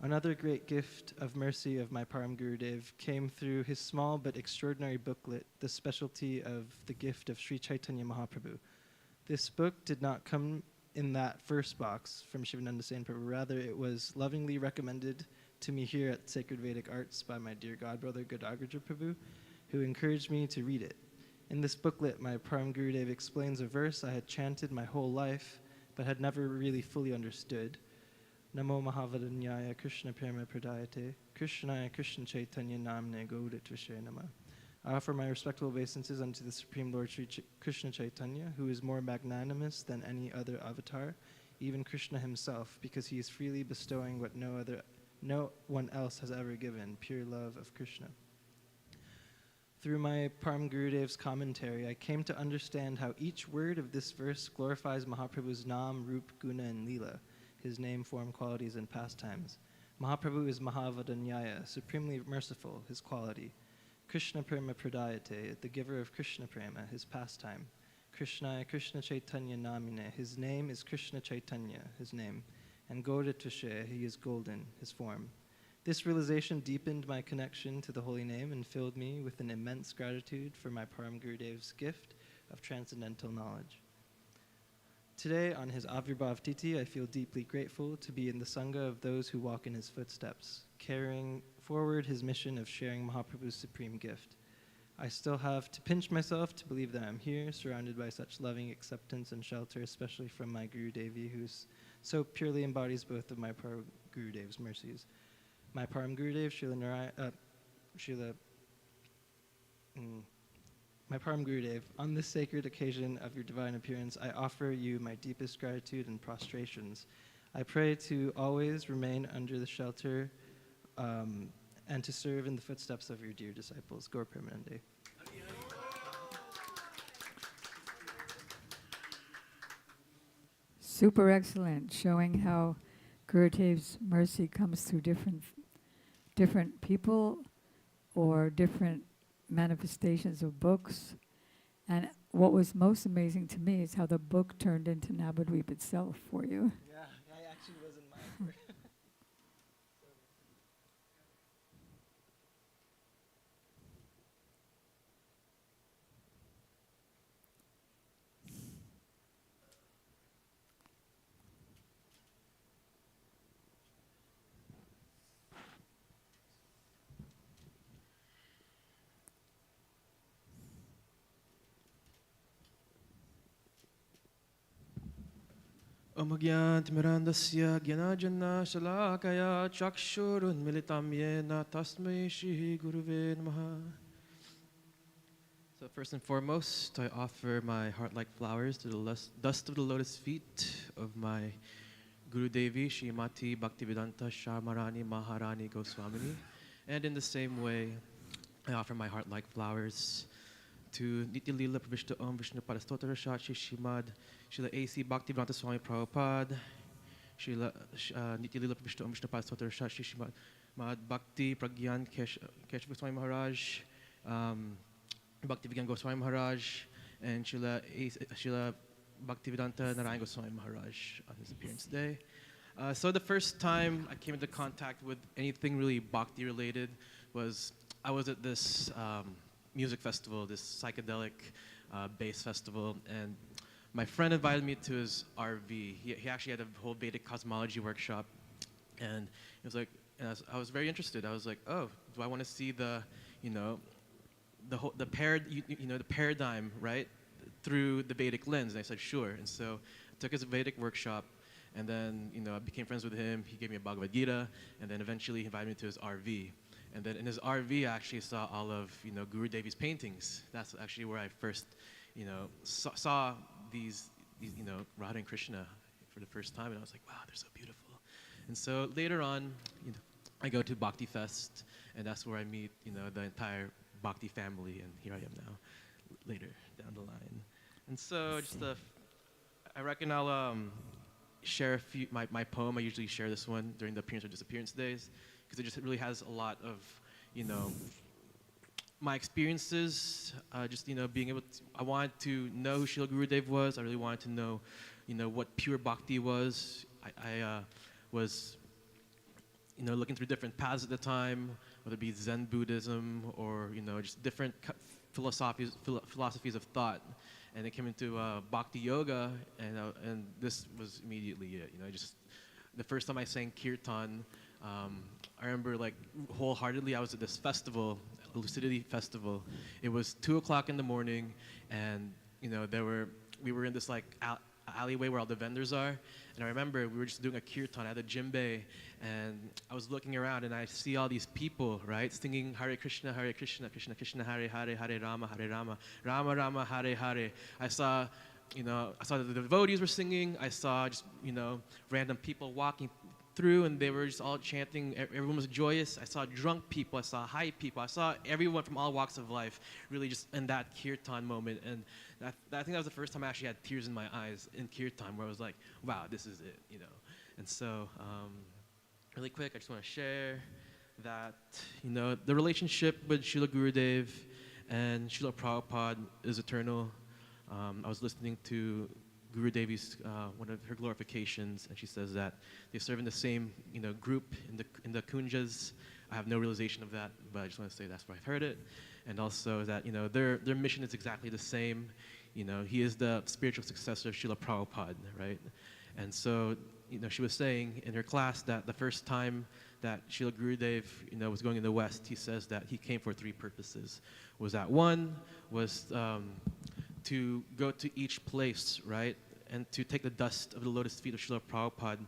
Another great gift of mercy of my Param Gurudev came through his small but extraordinary booklet, The Specialty of the Gift of Sri Chaitanya Mahaprabhu. This book did not come in that first box from Shivananda Sen Prabhu. Rather, it was lovingly recommended to me here at Sacred Vedic Arts by my dear godbrother Godagraja Prabhu, who encouraged me to read it. In this booklet, my Param Gurudev explains a verse I had chanted my whole life, but had never really fully understood. Namo Mahavadanyaya Krishna Prema Pradayate Krishnaya Krishna Chaitanya Namne Gauditvashe Nama. I offer my respectful obeisances unto the Supreme Lord Sri Krishna Chaitanya, who is more magnanimous than any other avatar, even Krishna himself, because he is freely bestowing what no one else has ever given, pure love of Krishna. Through my Param Gurudev's commentary, I came to understand how each word of this verse glorifies Mahaprabhu's Nam, Rup, Guna, and Leela, his name, form, qualities, and pastimes. Mahaprabhu is Mahavadanyaya, supremely merciful, his quality. Krishna Prema Pradayate, the giver of Krishna Prema, his pastime. Krishnaya Krishna Chaitanya Namine, his name is Krishna Chaitanya, his name. And Gauditvashe, he is golden, his form. This realization deepened my connection to the holy name and filled me with an immense gratitude for my Param Gurudev's gift of transcendental knowledge. Today, on his Avirbhav Titi, I feel deeply grateful to be in the Sangha of those who walk in his footsteps, carrying forward his mission of sharing Mahaprabhu's supreme gift. I still have to pinch myself to believe that I'm here, surrounded by such loving acceptance and shelter, especially from my Guru Devi, who so purely embodies both of my Param Gurudev's mercies. My Param Gurudev, my Param Gurudev, on this sacred occasion of your divine appearance, I offer you my deepest gratitude and prostrations. I pray to always remain under the shelter and to serve in the footsteps of your dear disciples. Gaur Premanande. Super excellent, showing how Gurudev's mercy comes through different people or different manifestations of books. And what was most amazing to me is how the book turned into Navadvip itself for you. Yeah, I actually wasn't mine. Omagyantimirandasya Gyanajana Shalakaya Chakshurun Militam Yena Tasmai Shri Guruve Namaha. So first and foremost, I offer my heart-like flowers to the dust of the lotus feet of my Guru Devi, Srimati Bhaktivedanta Sharmarani Maharani Goswami. And in the same way, I offer my heart-like flowers to Nitya Leela Pravishta Om Vishnu Padastotara Shachi Shrimad Srila A.C. Bhaktivedanta Swami Prabhupada Srila Nitya Leela Pravishta Om Vishnu Padastotara Shachi Shrimad Bhakti Pragyan Keshav Goswami Maharaj, Bhaktivedanta Goswami Maharaj, and Srila Bhaktivedanta Narayana Goswami Maharaj on his appearance day. So the first time I came into contact with anything really Bhakti related was I was at this music festival, this psychedelic bass festival, and my friend invited me to his RV. He actually had a whole Vedic cosmology workshop, and it was like, and I was very interested. I was like, oh, do I want to see the paradigm, right, through the Vedic lens? And I said, sure. And so I took his Vedic workshop, and then I became friends with him. He gave me a Bhagavad Gita, and then eventually he invited me to his RV. And then in his RV, I actually saw all of Guru Devi's paintings. That's actually where I first, saw these Radha and Krishna for the first time, and I was like, wow, they're so beautiful. And so later on, I go to Bhakti Fest, and that's where I meet the entire Bhakti family, and here I am now, later down the line. And so I reckon I'll share my poem. I usually share this one during the appearance or disappearance days, because it just really has a lot of, my experiences, being able to, I wanted to know who Srila Gurudev was. I really wanted to know, what pure bhakti was. I was, looking through different paths at the time, whether it be Zen Buddhism or, just different philosophies of thought. And it came into Bhakti Yoga, and this was immediately it. The first time I sang Kirtan, I remember wholeheartedly I was at this festival, a Lucidity festival. It was 2:00 in the morning, and we were in this alleyway where all the vendors are. And I remember we were just doing a kirtan at the Jimbei, and I was looking around and I see all these people, right, singing Hare Krishna, Krishna Krishna, Hare Hare, Hare Rama, Rama Rama, Hare Hare. I saw the devotees were singing. I saw just, random people walking through, and they were just all chanting. Everyone was joyous. I saw drunk people. I saw high people. I saw everyone from all walks of life really just in that kirtan moment. And I think that was the first time I actually had tears in my eyes in kirtan, where I was like, wow, this is it, And so, really quick, I just want to share that, the relationship with Srila Gurudev and Srila Prabhupada is eternal. I was listening to Guru Devi's one of her glorifications, and she says that they serve in the same group in the kunjas. I have no realization of that, but I just want to say that's where I've heard it, and also that their mission is exactly the same. He is the spiritual successor of Srila Prabhupada, right? And so she was saying in her class that the first time that Srila Gurudev was going in the West, he says that he came for 3 purposes. Was that one was to go to each place, right, and to take the dust of the lotus feet of Srila Prabhupada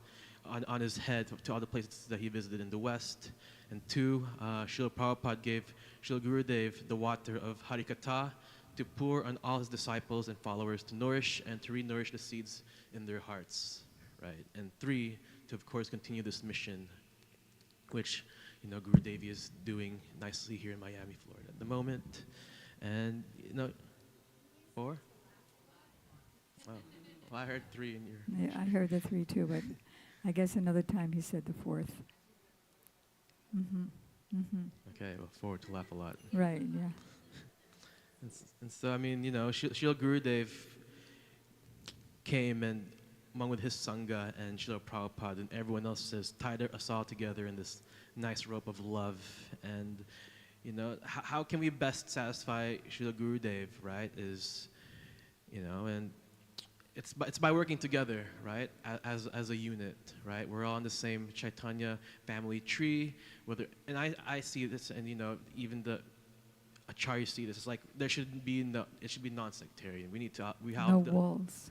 on his head to all the places that he visited in the West. And 2, Srila Prabhupada gave Srila Gurudev the water of Harikatha to pour on all his disciples and followers to nourish and to re-nourish the seeds in their hearts, right? And 3, to of course continue this mission, which Guru Devi is doing nicely here in Miami, Florida at the moment. And 4? Oh, well, I heard 3 in your... Yeah, I heard the 3 too, but I guess another time he said the 4th. Okay, well, 4 to laugh a lot. Right, yeah. And so, I mean, Srila Gurudev came and among with his Sangha and Srila Prabhupada and everyone else says, tied us all together in this nice rope of love. And how can we best satisfy Srila Gurudev, right, is, and it's by working together, right, as a unit, right? We're all in the same Chaitanya family tree, and I see this, and, even the Acharya see this, it's like it should be non-sectarian. No walls.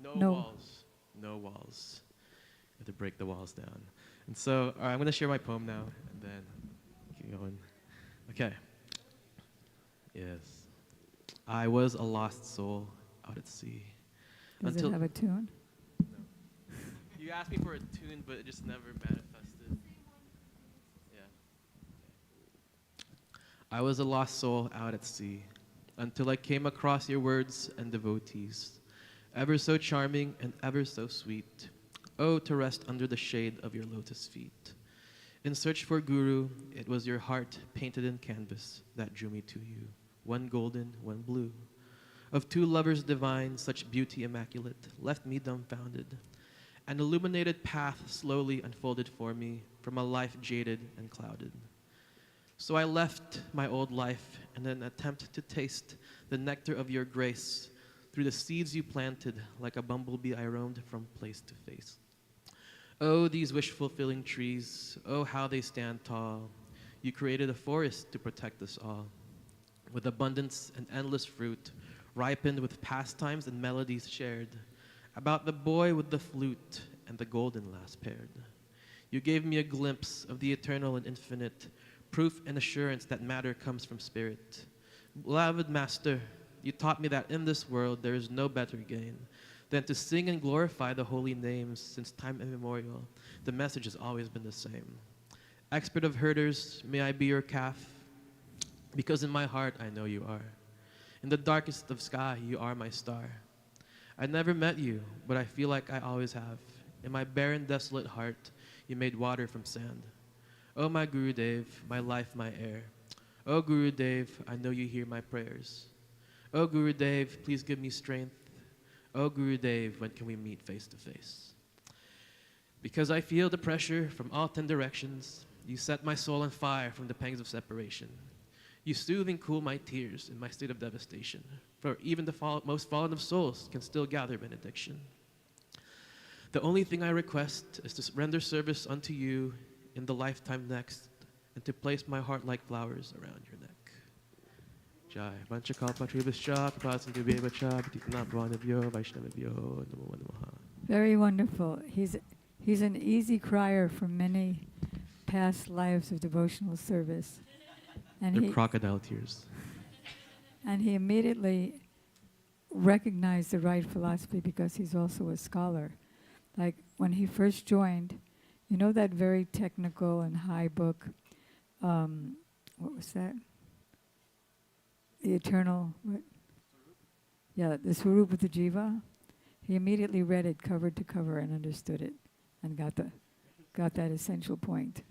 No walls. No walls. You have to break the walls down. And so, all right, I'm going to share my poem now, and then keep going. Okay. Yes. I was a lost soul out at sea. Does it have a tune? No. You asked me for a tune, but it just never manifested. Yeah. I was a lost soul out at sea until I came across your words and devotees, ever so charming and ever so sweet. Oh, to rest under the shade of your lotus feet. In search for Guru, it was your heart painted in canvas that drew me to you, one golden, one blue. Of 2 lovers divine, such beauty immaculate, left me dumbfounded. An illuminated path slowly unfolded for me from a life jaded and clouded. So I left my old life in an attempt to taste the nectar of your grace. Through the seeds you planted, like a bumblebee I roamed from place to face. Oh, these wish-fulfilling trees, oh, how they stand tall. You created a forest to protect us all, with abundance and endless fruit, ripened with pastimes and melodies shared, about the boy with the flute and the golden lass paired. You gave me a glimpse of the eternal and infinite, proof and assurance that matter comes from spirit. Beloved Master, you taught me that in this world there is no better gain than to sing and glorify the holy names since time immemorial. The message has always been the same. Expert of herders, may I be your calf, because in my heart I know you are. In the darkest of sky, you are my star. I never met you, but I feel like I always have. In my barren, desolate heart, you made water from sand. Oh, my Gurudev, my life, my air. Oh, Gurudev, I know you hear my prayers. Oh, Gurudev, please give me strength. Oh, Gurudev, when can we meet face to face? Because I feel the pressure from all 10 directions, you set my soul on fire from the pangs of separation. You soothe and cool my tears in my state of devastation, for even the most fallen of souls can still gather benediction. The only thing I request is to render service unto you in the lifetime next, and to place my heart like flowers around your neck. Jai. Vanchakalpa tribhascha, prapasantu bevacha, patikana bhavanabhyo, vaishnavabhyo, namo namaha. Very wonderful. He's an easy crier from many past lives of devotional service. And They're crocodile tears. and he immediately recognized the right philosophy because he's also a scholar. Like when he first joined, you know that very technical and high book, what was that? The Eternal, what? Yeah, the Swarupa Jiva. He immediately read it cover to cover and understood it and got that essential point.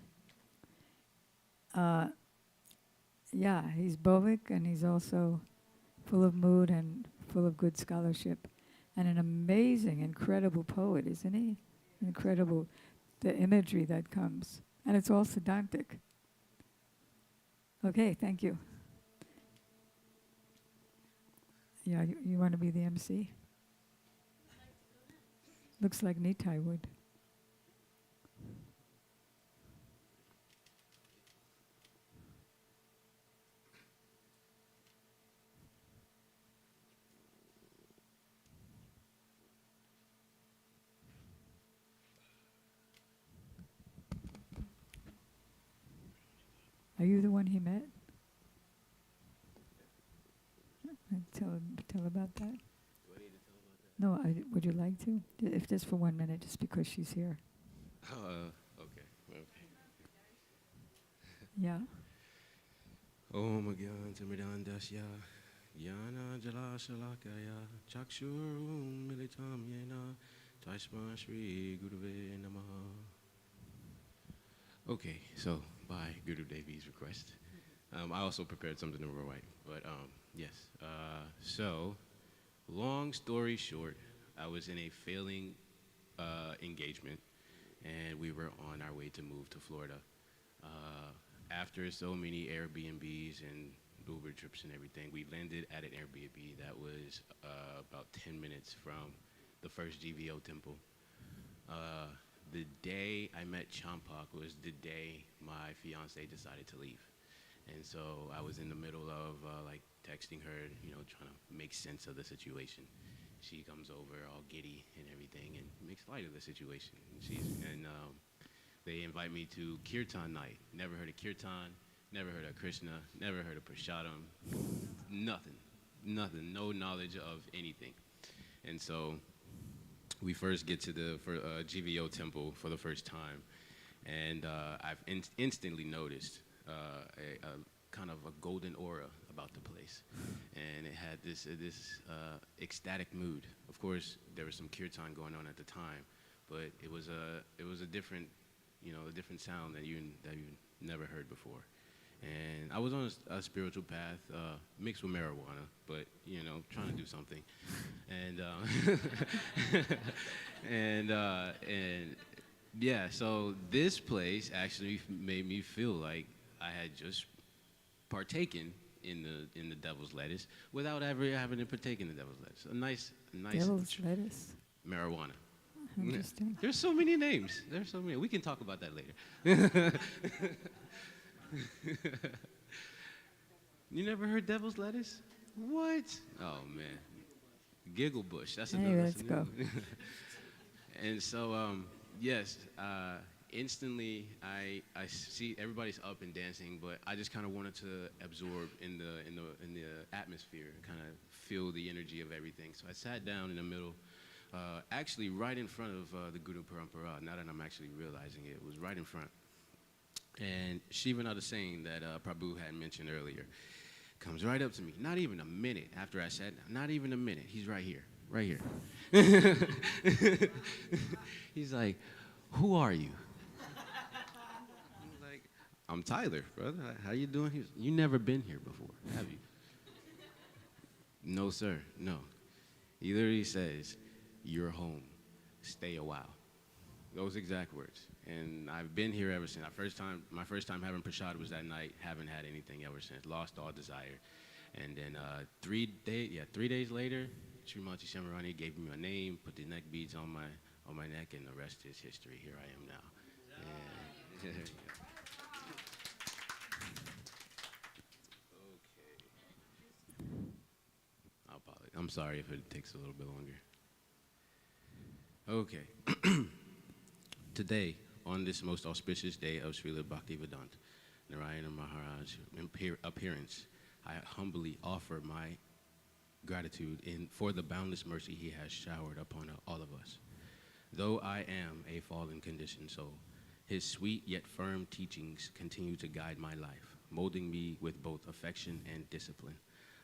Yeah, he's Bovik and he's also full of mood and full of good scholarship. And an amazing, incredible poet, isn't he? Incredible, the imagery that comes. And it's all Siddhantic. Okay, thank you. Yeah, you want to be the MC? Looks like Nitai would. Are you the one he met? Tell about that. Do I need to tell about that? No, would you like to? If just for 1 minute, just because she's here. Okay. Yeah. Om Gyan Timidandasya Yana Jala Shalakaya Chakshurum Militam Yena Taishma Shri Guruve Namaha. Okay, so by Guru Devi's request, I also prepared something to write, but yes. So, long story short, I was in a failing engagement, and we were on our way to move to Florida. After so many Airbnbs and Uber trips and everything, we landed at an Airbnb that was about 10 minutes from the first GVO temple. The day I met Champak was the day my fiance decided to leave. And so I was in the middle of like texting her, trying to make sense of the situation. She comes over all giddy and everything and makes light of the situation. And they invite me to Kirtan night. Never heard of Kirtan, never heard of Krishna, never heard of Prashadam, nothing, no knowledge of anything. And so we first get to the GVO temple for the first time, and I've instantly noticed a kind of a golden aura about the place, and it had this ecstatic mood. Of course, there was some kirtan going on at the time, but it was a different, a different sound that you never heard before. And I was on a spiritual path, mixed with marijuana, but trying to do something. And and yeah, so this place actually made me feel like I had just partaken in the devil's lettuce without ever having to partake in the devil's lettuce. A nice Devil's lettuce. Marijuana. Interesting. There's so many names. There's so many. We can talk about that later. You never heard devil's lettuce? What? Oh man, Giggle Bush. That's another. Anyway, let's go. And so, yes, instantly I see everybody's up and dancing, but I just kind of wanted to absorb in the atmosphere, kind of feel the energy of everything. So I sat down in the middle, actually right in front of the Guru Parampara. Now that I'm actually realizing it was right in front. And Shivananda Singh that Prabhu had mentioned earlier comes right up to me. Not even a minute after I sat down. Not even a minute. He's right here. Right here. He's like, "Who are you?" I'm like, "I'm Tyler, brother. How you doing?" He's, "You never been here before, have you?" "No, sir. No." He literally says, "You're home. Stay a while." Those exact words. And I've been here ever since. My first time having prasad was that night. Haven't had anything ever since. Lost all desire. And then 3 days later, Srimati Shamarani gave me my name, put the neck beads on my neck, and the rest is history. Here I am now. And okay. I'm sorry if it takes a little bit longer. Okay. Today, on this most auspicious day of Srila Bhaktivedanta, Narayana Maharaj appearance, I humbly offer my gratitude for the boundless mercy he has showered upon all of us. Though I am a fallen conditioned soul, his sweet yet firm teachings continue to guide my life, molding me with both affection and discipline,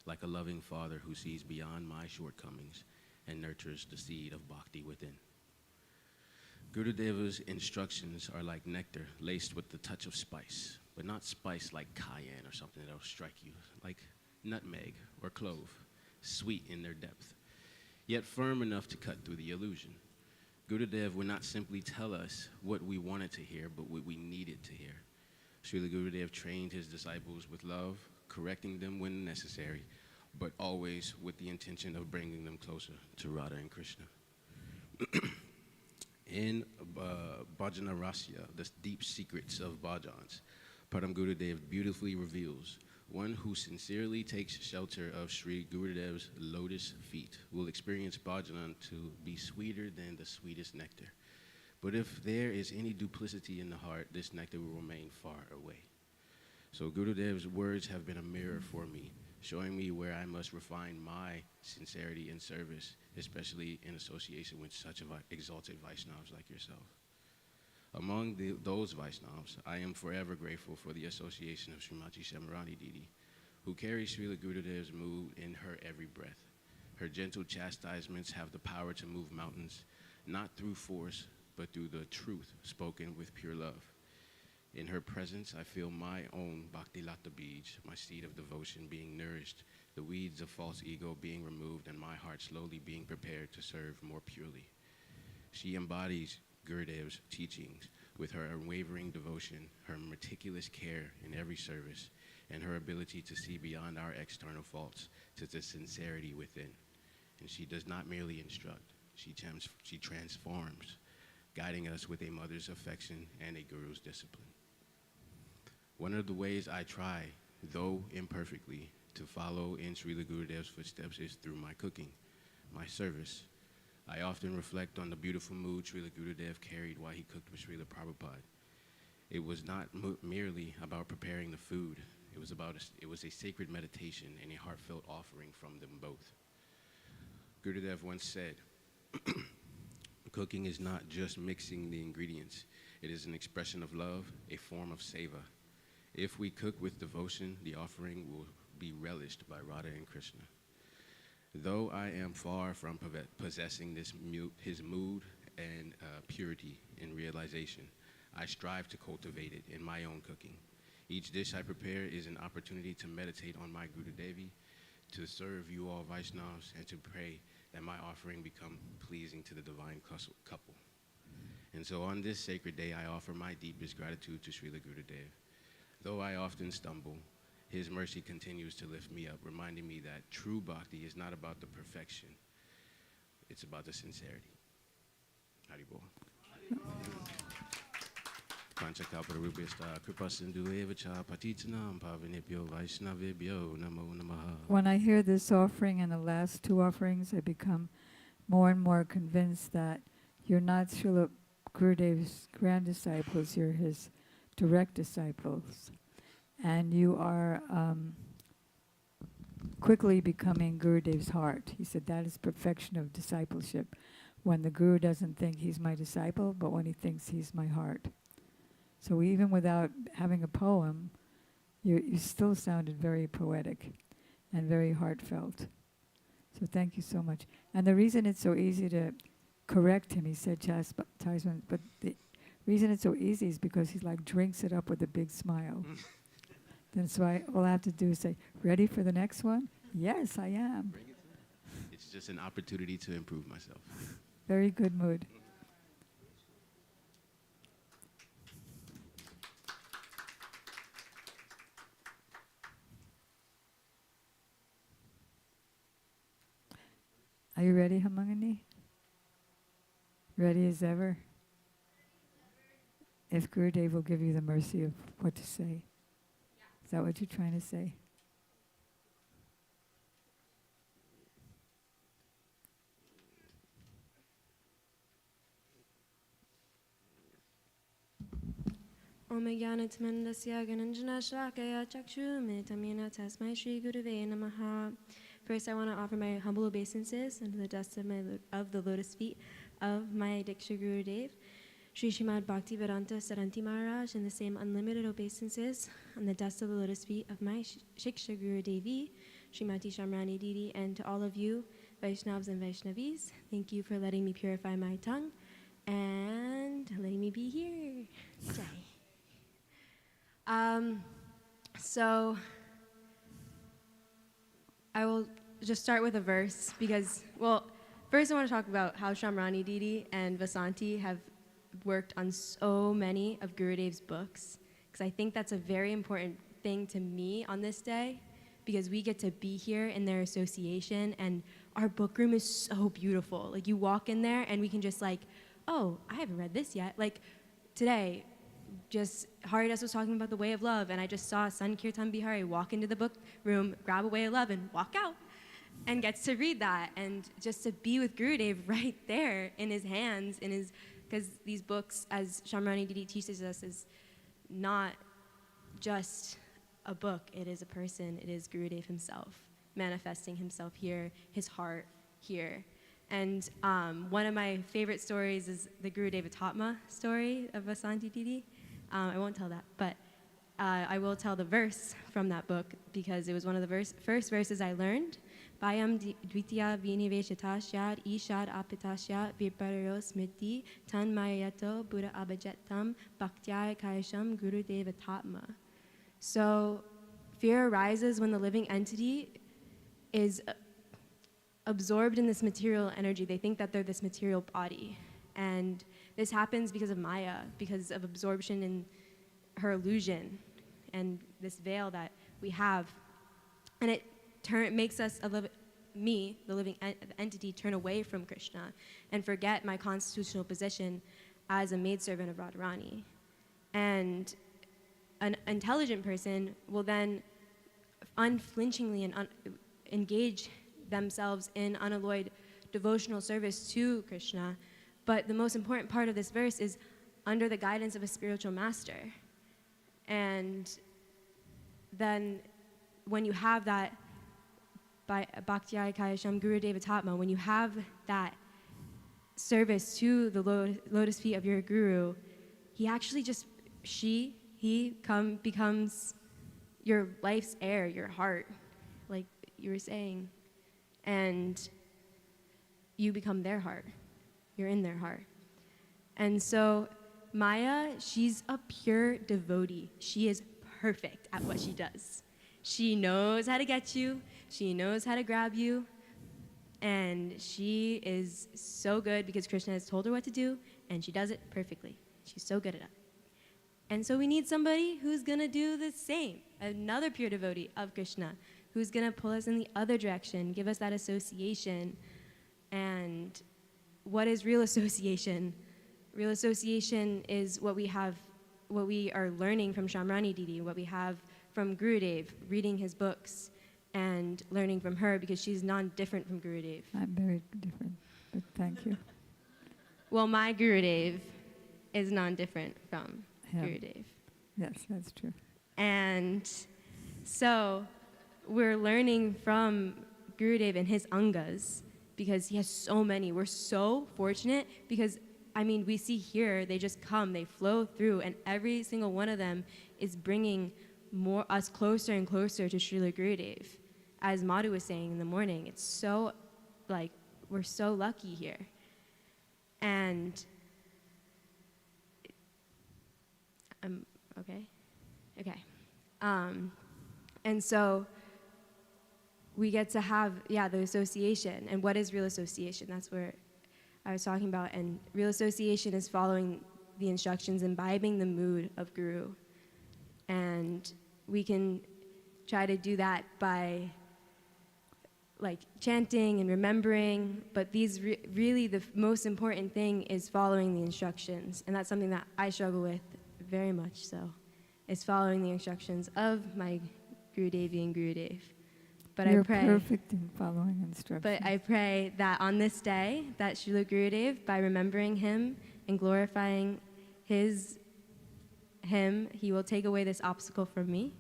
like a loving father who sees beyond my shortcomings and nurtures the seed of bhakti within. Gurudeva's instructions are like nectar laced with the touch of spice, but not spice like cayenne or something that'll strike you, like nutmeg or clove, sweet in their depth, yet firm enough to cut through the illusion. Gurudev would not simply tell us what we wanted to hear, but what we needed to hear. Srila Gurudev trained his disciples with love, correcting them when necessary, but always with the intention of bringing them closer to Radha and Krishna. In Bhajana Rasya, the deep secrets of bhajans, Param Gurudev beautifully reveals one who sincerely takes shelter of Sri Gurudev's lotus feet will experience bhajan to be sweeter than the sweetest nectar. But if there is any duplicity in the heart, this nectar will remain far away. So Gurudev's words have been a mirror for me, showing me where I must refine my sincerity in service, especially in association with such exalted Vaishnavas like yourself. Among those Vaishnavas, I am forever grateful for the association of Srimati Shamarani Didi, who carries Srila Gurudev's mood in her every breath. Her gentle chastisements have the power to move mountains, not through force, but through the truth spoken with pure love. In her presence, I feel my own Bhakti Lata Bij, my seed of devotion, being nourished, the weeds of false ego being removed, and my heart slowly being prepared to serve more purely. She embodies Gurudev's teachings with her unwavering devotion, her meticulous care in every service, and her ability to see beyond our external faults to the sincerity within. And she does not merely instruct, she transforms, guiding us with a mother's affection and a guru's discipline. One of the ways I try, though imperfectly, to follow in Srila Gurudev's footsteps is through my cooking, my service. I often reflect on the beautiful mood Srila Gurudev carried while he cooked with Srila Prabhupada. It was not merely about preparing the food. It was a sacred meditation and a heartfelt offering from them both. Gurudev once said, cooking is not just mixing the ingredients. It is an expression of love, a form of seva. If we cook with devotion, the offering will be relished by Radha and Krishna. Though I am far from possessing his mood and purity in realization, I strive to cultivate it in my own cooking. Each dish I prepare is an opportunity to meditate on my Guru Devi, to serve you all Vaishnavas, and to pray that my offering become pleasing to the divine couple. And so on this sacred day, I offer my deepest gratitude to Srila Gurudev. Though I often stumble, his mercy continues to lift me up, reminding me that true bhakti is not about the perfection, it's about the sincerity. Haribol. When I hear this offering and the last two offerings, I become more and more convinced that you're not Srila Gurudev's grand disciples, you're his direct disciples. And you are quickly becoming Gurudev's heart. He said that is perfection of discipleship. When the Guru doesn't think he's my disciple, but when he thinks he's my heart. So even without having a poem, you still sounded very poetic and very heartfelt. So thank you so much. And the reason it's so easy to correct him, he said chastisement, but the reason it's so easy is because he like drinks it up with a big smile. Then so all I have to do is say, ready for the next one? Yes, I am. It's just an opportunity to improve myself. Very good mood. Are you ready, Hamangani? Ready as ever? If Gurudev will give you the mercy of what to say. Is that what you're trying to say? Om Jnanatimandasya Gananjana Shlakaya Chakshrumitam Yena Tasmai Shri Guruve Namaha. First, I want to offer my humble obeisances under the dust of the lotus feet of my Diksha Gurudev, Sri Srimad Bhaktivedanta Saranti Maharaj, and the same unlimited obeisances on the dust of the lotus feet of my Shiksha Gurudevi, Srimati Shamrani Didi, and to all of you, Vaishnavas and Vaishnavis, thank you for letting me purify my tongue and letting me be here today. So I will just start with a verse because, well, first I want to talk about how Shamrani Didi and Vasanti have worked on so many of Gurudev's books, because I think that's a very important thing to me on this day, because we get to be here in their association, and our book room is so beautiful. Like, you walk in there and we can just like, oh, I haven't read this yet. Like today, just Haridas was talking about the way of love, and I just saw Sankirtan Bihari walk into the book room, grab a way of love, and walk out, and gets to read that, and just to be with Gurudev right there in his hands, because these books, as Shamrani Didi teaches us, is not just a book, it is a person, it is Gurudev himself, manifesting himself here, his heart here. And one of my favorite stories is the Gurudev Atatma story of Vasanti Didi. I won't tell that, but I will tell the verse from that book, because it was one of the first verses I learned. Bayam dvitiya viniveshatashyad ishad apitashyad virpararo smriti tan mayato buddha abhajetam bhaktyaya kayasham Gurudev Atatma. So fear arises when the living entity is absorbed in this material energy. They think that they're this material body. And this happens because of Maya, because of absorption in her illusion and this veil that we have. And it makes us, me, the living entity, turn away from Krishna and forget my constitutional position as a maidservant of Radharani. And an intelligent person will then unflinchingly and engage themselves in unalloyed devotional service to Krishna. But the most important part of this verse is under the guidance of a spiritual master. And then when you have that, by Bhaktyaya Kayasham Gurudev Atatma, when you have that service to the lotus feet of your guru, he actually just, becomes your life's air, your heart, like you were saying. And you become their heart. You're in their heart. And so Maya, she's a pure devotee. She is perfect at what she does. She knows how to get you. She knows how to grab you. And she is so good because Krishna has told her what to do, and she does it perfectly. She's so good at it. And so we need somebody who's going to do the same, another pure devotee of Krishna, who's going to pull us in the other direction, give us that association. And what is real association? Real association is what we are learning from Shamrani Didi, what we have from Gurudev, reading his books and learning from her, because she's non-different from Gurudev. I'm very different, but thank you. Well, my Gurudev is non-different from Gurudev. Yes, that's true. And so we're learning from Gurudev and his Angas, because he has so many. We're so fortunate because, I mean, we see here, they just come, they flow through, and every single one of them is bringing us closer and closer to Srila Gurudev. As Madhu was saying in the morning, it's so, like, we're so lucky here. And, okay. And so we get to have, the association. And what is real association? That's where I was talking about. And real association is following the instructions, imbibing the mood of Guru. And we can try to do that by like chanting and remembering, but these really the most important thing is following the instructions. And that's something that I struggle with very much so, is following the instructions of my Gurudevi and Gurudev. But You're I pray, perfect in following instructions. but I pray that on this day, that Srila Gurudev, by remembering him and glorifying his him, he will take away this obstacle from me,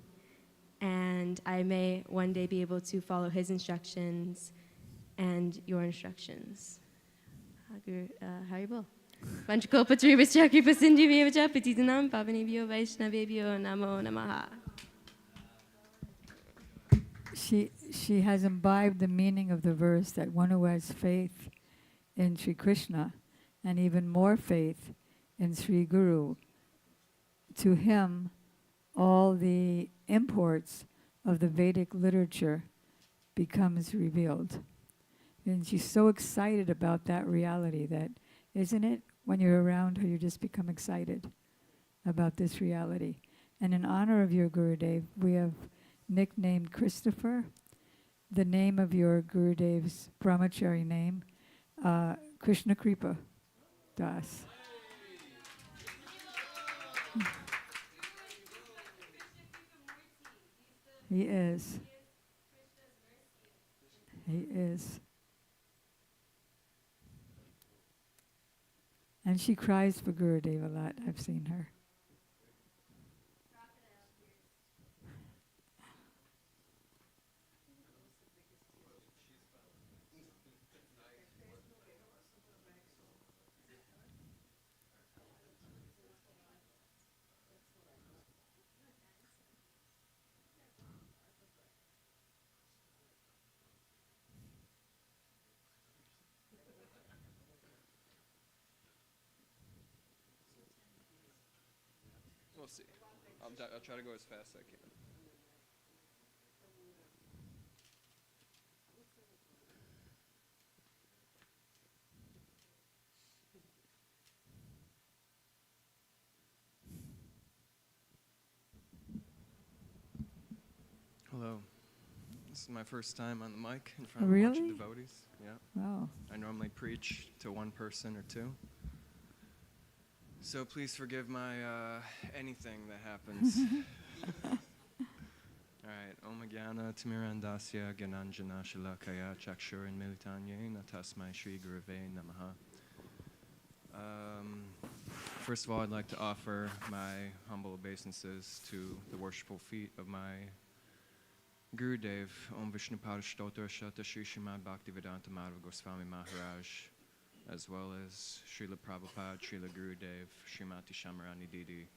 and I may one day be able to follow his instructions and your instructions. Haribol. Vanchakalpatri Vishakri Pasindhi Vyevacha Patitanam Pavanebhyo Vaishnavebhyo Namo Namaha. She has imbibed the meaning of the verse that one who has faith in Sri Krishna and even more faith in Sri Guru, to him all the imports of the Vedic literature becomes revealed. And she's so excited about that reality that, isn't it, when you're around her, you just become excited about this reality. And in honor of your Gurudev, we have nicknamed Christopher, the name of your Gurudev's brahmachari name, Krishna Kripa Das. He is. He is. And she cries for Gurudev a lot. I've seen her. We'll see. I'll try to go as fast as I can. Hello. This is my first time on the mic in front of a bunch of devotees. Yeah. Wow. I normally preach to one person or two. So please forgive my anything that happens. All right. Om Jnana Timirandasya Gyananjana Shalakaya Chakshurin Militanye Natasmai Shri Guruve Namaha. First of all, I'd like to offer my humble obeisances to the worshipful feet of my Gurudev, Om Vishnupada Stotra Shata Shri Srimad Bhaktivedanta Madhava Goswami Maharaj, as well as Srila Prabhupada, Srila Gurudev, Srimati Shamarani Didi,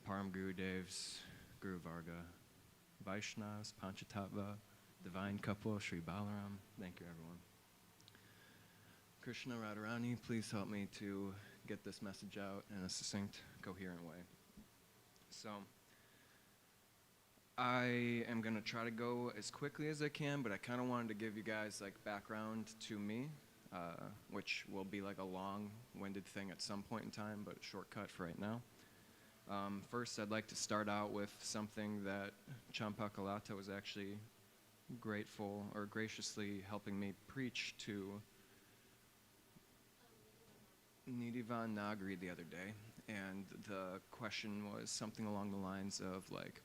Param Gurudevs, Guru Varga, Vaishnavas, Panchatattva, Divine Couple, Sri Balaram. Thank you, everyone. Krishna Radharani, please help me to get this message out in a succinct, coherent way. So, I am going to try to go as quickly as I can, but I kind of wanted to give you guys like background to me, which will be like a long-winded thing at some point in time, but a shortcut for right now. First, I'd like to start out with something that Champakalata was actually grateful or graciously helping me preach to Nidivan Nagri the other day, and the question was something along the lines of like,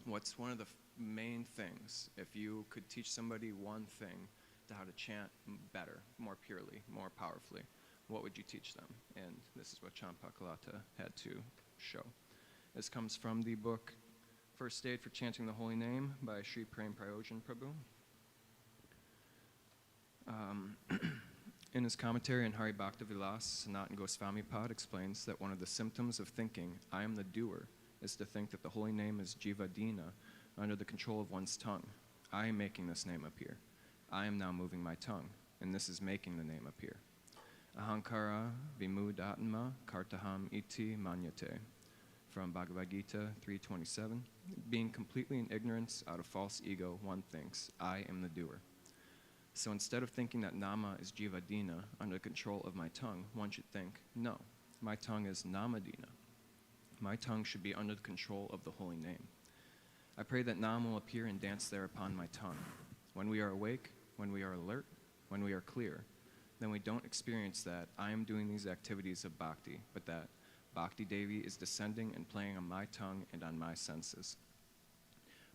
what's one of the main things, if you could teach somebody one thing to how to chant better, more purely, more powerfully, what would you teach them? And this is what Champakalata had to show. This comes from the book First Aid for Chanting the Holy Name by Sri Prem Prayojan Prabhu. In his commentary on Hari Bhakta Vilas, Sanatana Goswami Pad explains that one of the symptoms of thinking, I am the doer, is to think that the holy name is Jivadina, under the control of one's tongue. I am making this name appear. I am now moving my tongue, and this is making the name appear. Ahankara vimudatma kartaham iti manyate. From Bhagavad Gita 3:27. Being completely in ignorance, out of false ego, one thinks, I am the doer. So instead of thinking that nama is Jivadina, under the control of my tongue, one should think, no, my tongue is Namadina. My tongue should be under the control of the holy name. I pray that Nam will appear and dance there upon my tongue. When we are awake, when we are alert, when we are clear, then we don't experience that I am doing these activities of bhakti, but that Bhakti Devi is descending and playing on my tongue and on my senses.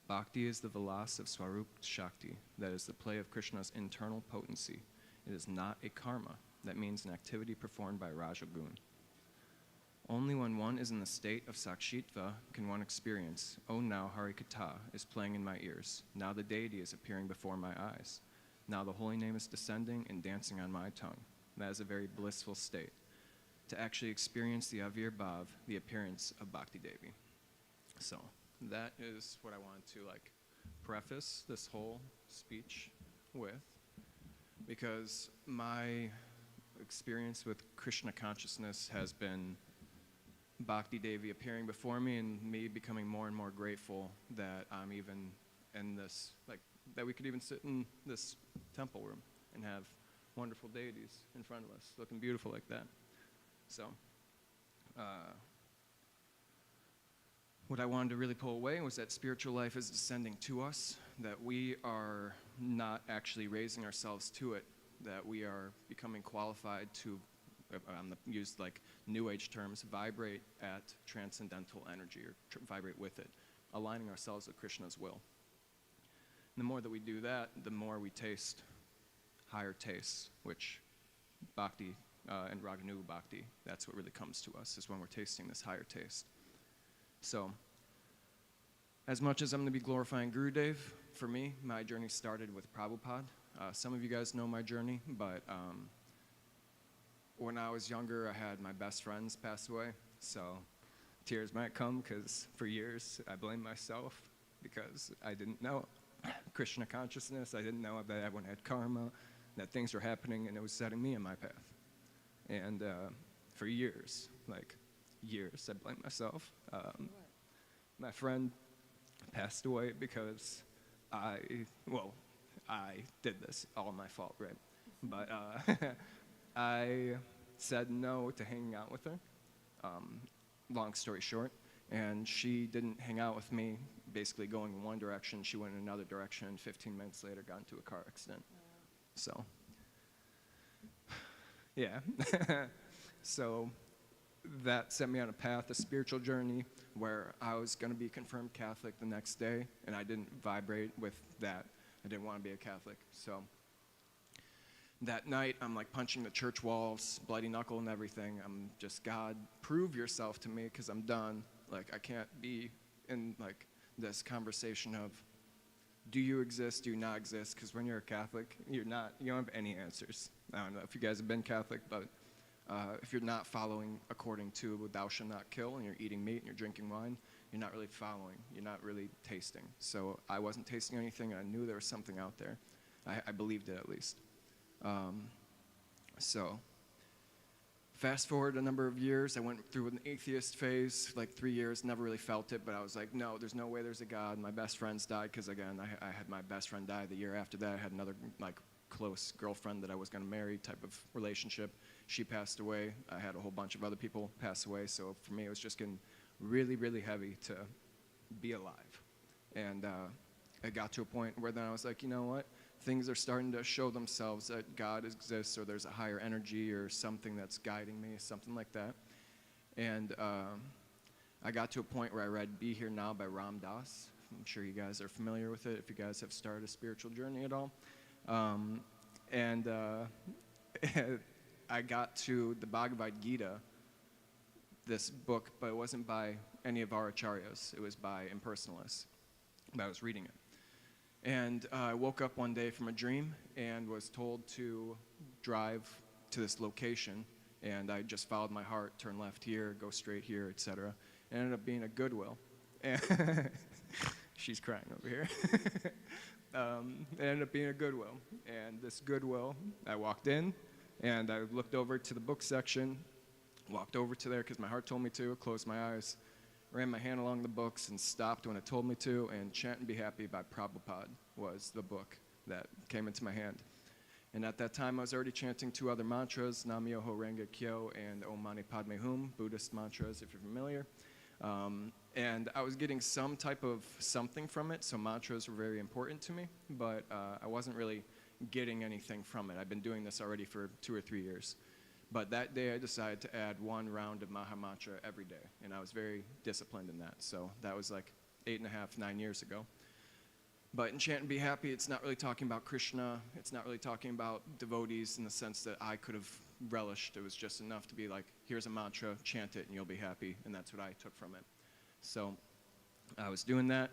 Bhakti is the vilas of Swarup Shakti, that is the play of Krishna's internal potency. It is not a karma, that means an activity performed by Rajagun. Only when one is in the state of Sakshitva can one experience, oh, now Harikatha is playing in my ears. Now the deity is appearing before my eyes. Now the holy name is descending and dancing on my tongue. That is a very blissful state, to actually experience the Avir Bhav, the appearance of Bhakti Devi. So that is what I wanted to preface this whole speech with, because my experience with Krishna consciousness has been Bhakti Devi appearing before me and me becoming more and more grateful that I'm even in this, that we could even sit in this temple room and have wonderful deities in front of us, looking beautiful like that. So, what I wanted to really pull away was that spiritual life is descending to us, that we are not actually raising ourselves to it, that we are becoming qualified to, use New Age terms, vibrate at transcendental energy, or vibrate with it, aligning ourselves with Krishna's will. And the more that we do that, the more we taste higher tastes, which Bhakti and Raganuga Bhakti, that's what really comes to us, is when we're tasting this higher taste. So, as much as I'm going to be glorifying Gurudev, for me, my journey started with Prabhupada. Some of you guys know my journey, but when I was younger, I had my best friends pass away, so tears might come, because for years I blamed myself because I didn't know Krishna consciousness. I didn't know that everyone had karma, that things were happening, and it was setting me in my path. And for years, I blamed myself. My friend passed away because I did this, all my fault, right? But I said no to hanging out with her, long story short, and she didn't hang out with me, basically going in one direction, she went in another direction, and 15 minutes later got into a car accident. So, yeah. So that set me on a path, a spiritual journey, where I was going to be confirmed Catholic the next day, and I didn't vibrate with that. I didn't want to be a Catholic. So that night, I'm punching the church walls, bloody knuckle and everything. I'm just, God, prove yourself to me, because I'm done. I can't be in this conversation of, do you exist, do you not exist? Because when you're a Catholic, you don't have any answers. I don't know if you guys have been Catholic, but if you're not following according to thou shalt not kill, and you're eating meat and you're drinking wine, you're not really following, you're not really tasting. So I wasn't tasting anything, and I knew there was something out there. I believed it, at least. So fast forward a number of years, I went through an atheist phase, 3 years, never really felt it, but I was like, no, there's no way there's a God. My best friends died, because again, I had my best friend die the year after that. I had another close girlfriend that I was going to marry type of relationship. She passed away. I had a whole bunch of other people pass away, so for me it was just getting really, really heavy to be alive. And it got to a point where then I was like, you know what? Things are starting to show themselves that God exists, or there's a higher energy or something that's guiding me, something like that. And I got to a point where I read Be Here Now by Ram Dass. I'm sure you guys are familiar with it if you guys have started a spiritual journey at all. I got to the Bhagavad Gita, this book, but it wasn't by any of our acharyas. It was by impersonalists. But I was reading it. And I woke up one day from a dream and was told to drive to this location. And I just followed my heart, turn left here, go straight here, etc. It ended up being a Goodwill. She's crying over here. It ended up being a Goodwill. And this Goodwill, I walked in, and I looked over to the book section, walked over to there because my heart told me to, closed my eyes, ran my hand along the books, and stopped when it told me to, and Chant and Be Happy by Prabhupada was the book that came into my hand. And at that time, I was already chanting 2 other mantras, Nam Myoho Renge Kyo and Om Mani Padme Hum, Buddhist mantras, if you're familiar. And I was getting some type of something from it, so mantras were very important to me, but I wasn't really getting anything from it. I've been doing this already for 2 or 3 years. But that day I decided to add 1 round of Maha Mantra every day, and I was very disciplined in that. So that was 8.5, 9 years ago. But in Chant and Be Happy, it's not really talking about Krishna. It's not really talking about devotees in the sense that I could have relished. It was just enough to be like, here's a mantra, chant it, and you'll be happy. And that's what I took from it. So I was doing that,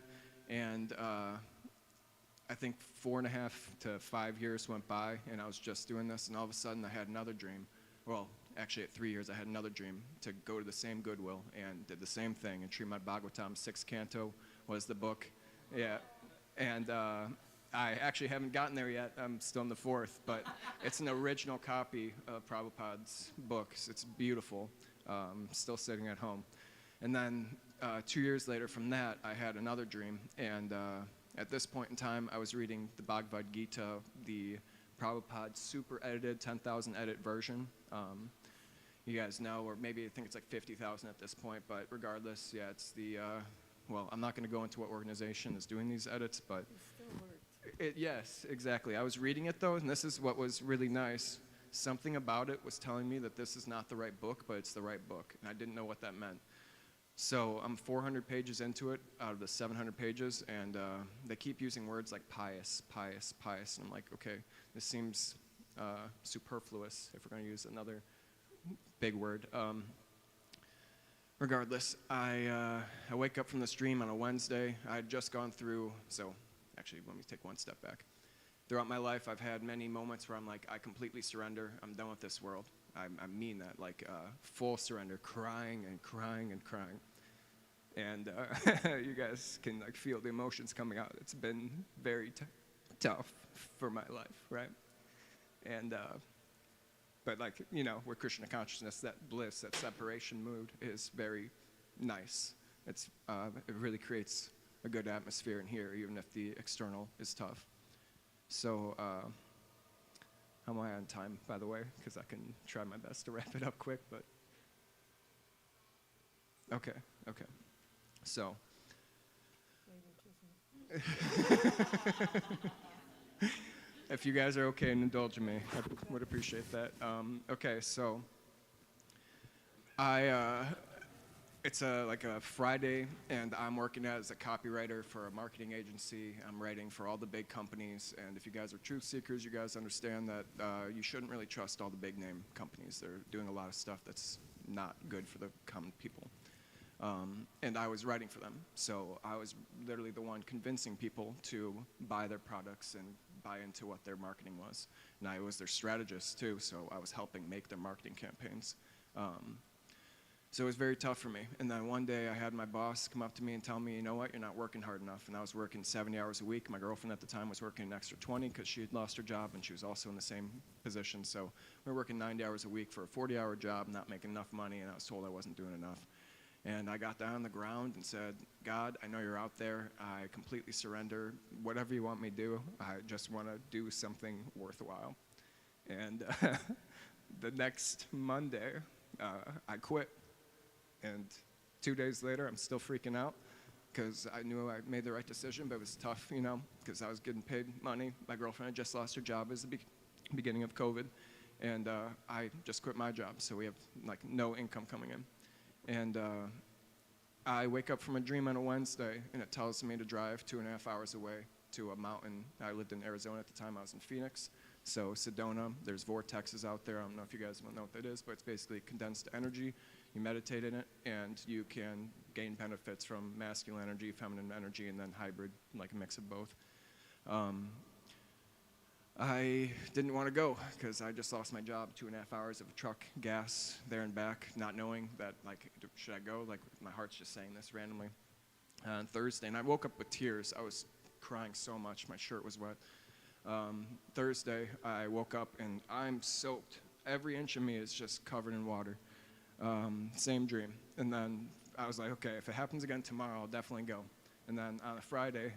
and I think 4.5 to 5 years went by, and I was just doing this, and all of a sudden I had another dream. Well, actually at 3 years I had another dream to go to the same Goodwill and did the same thing. And Srimad Bhagavatam, 6th canto was the book. Yeah, and I actually haven't gotten there yet. I'm still in the 4th, but it's an original copy of Prabhupada's books. It's beautiful, still sitting at home. And then 2 years later from that, I had another dream, and at this point in time, I was reading the Bhagavad Gita, the Prabhupada super edited 10,000 edit version. You guys know, or maybe I think it's like 50,000 at this point, but regardless, yeah, it's the, well, I'm not going to go into what organization is doing these edits, but yes, exactly. I was reading it though, and this is what was really nice. Something about it was telling me that this is not the right book, but it's the right book, and I didn't know what that meant. So I'm 400 pages into it out of the 700 pages, and they keep using words like pious, pious, pious, and I'm like, okay, this seems superfluous if we're going to use another big word. Regardless, I wake up from this dream on a Wednesday. I had just gone through, so actually let me take one step back. Throughout my life, I've had many moments where I'm like, I completely surrender. I'm done with this world. I mean that, like full surrender, crying and crying and crying. And you guys can like feel the emotions coming out. It's been very tough for my life, right? And but like, you know, with Krishna consciousness, that bliss, that separation mood is very nice. It's it really creates a good atmosphere in here, even if the external is tough. So. How am I on time, by the way? Because I can try my best to wrap it up quick, but. Okay. So. If you guys are okay and indulging me, I would appreciate that. Okay, so. It's like a Friday, and I'm working as a copywriter for a marketing agency. I'm writing for all the big companies, and if you guys are truth seekers, you guys understand that you shouldn't really trust all the big name companies. They're doing a lot of stuff that's not good for the common people. And I was writing for them, so I was literally the one convincing people to buy their products and buy into what their marketing was. And I was their strategist too, so I was helping make their marketing campaigns. So it was very tough for me. And then one day I had my boss come up to me and tell me, you know what, you're not working hard enough. And I was working 70 hours a week. My girlfriend at the time was working an extra 20 because she had lost her job and she was also in the same position. So we were working 90 hours a week for a 40-hour job, not making enough money, and I was told I wasn't doing enough. And I got down on the ground and said, God, I know you're out there. I completely surrender. Whatever you want me to do, I just want to do something worthwhile. And the next Monday, I quit. And 2 days later, I'm still freaking out because I knew I made the right decision, but it was tough, you know, because I was getting paid money. My girlfriend had just lost her job. It was the beginning of COVID, and I just quit my job, so we have like no income coming in. And I wake up from a dream on a Wednesday, and it tells me to drive 2.5 hours away to a mountain. I lived in Arizona at the time. I was in Phoenix. So Sedona, there's vortexes out there. I don't know if you guys know what that is, but it's basically condensed energy. You meditate in it, and you can gain benefits from masculine energy, feminine energy, and then hybrid, like a mix of both. I didn't want to go because I just lost my job, 2.5 hours of truck gas there and back, not knowing that, like, should I go? Like, my heart's just saying this randomly. On Thursday, and I woke up with tears. I was crying so much, my shirt was wet. Thursday, I woke up, and I'm soaked. Every inch of me is just covered in water. Same dream. And then I was like, okay, if it happens again tomorrow, I'll definitely go. And then on a Friday,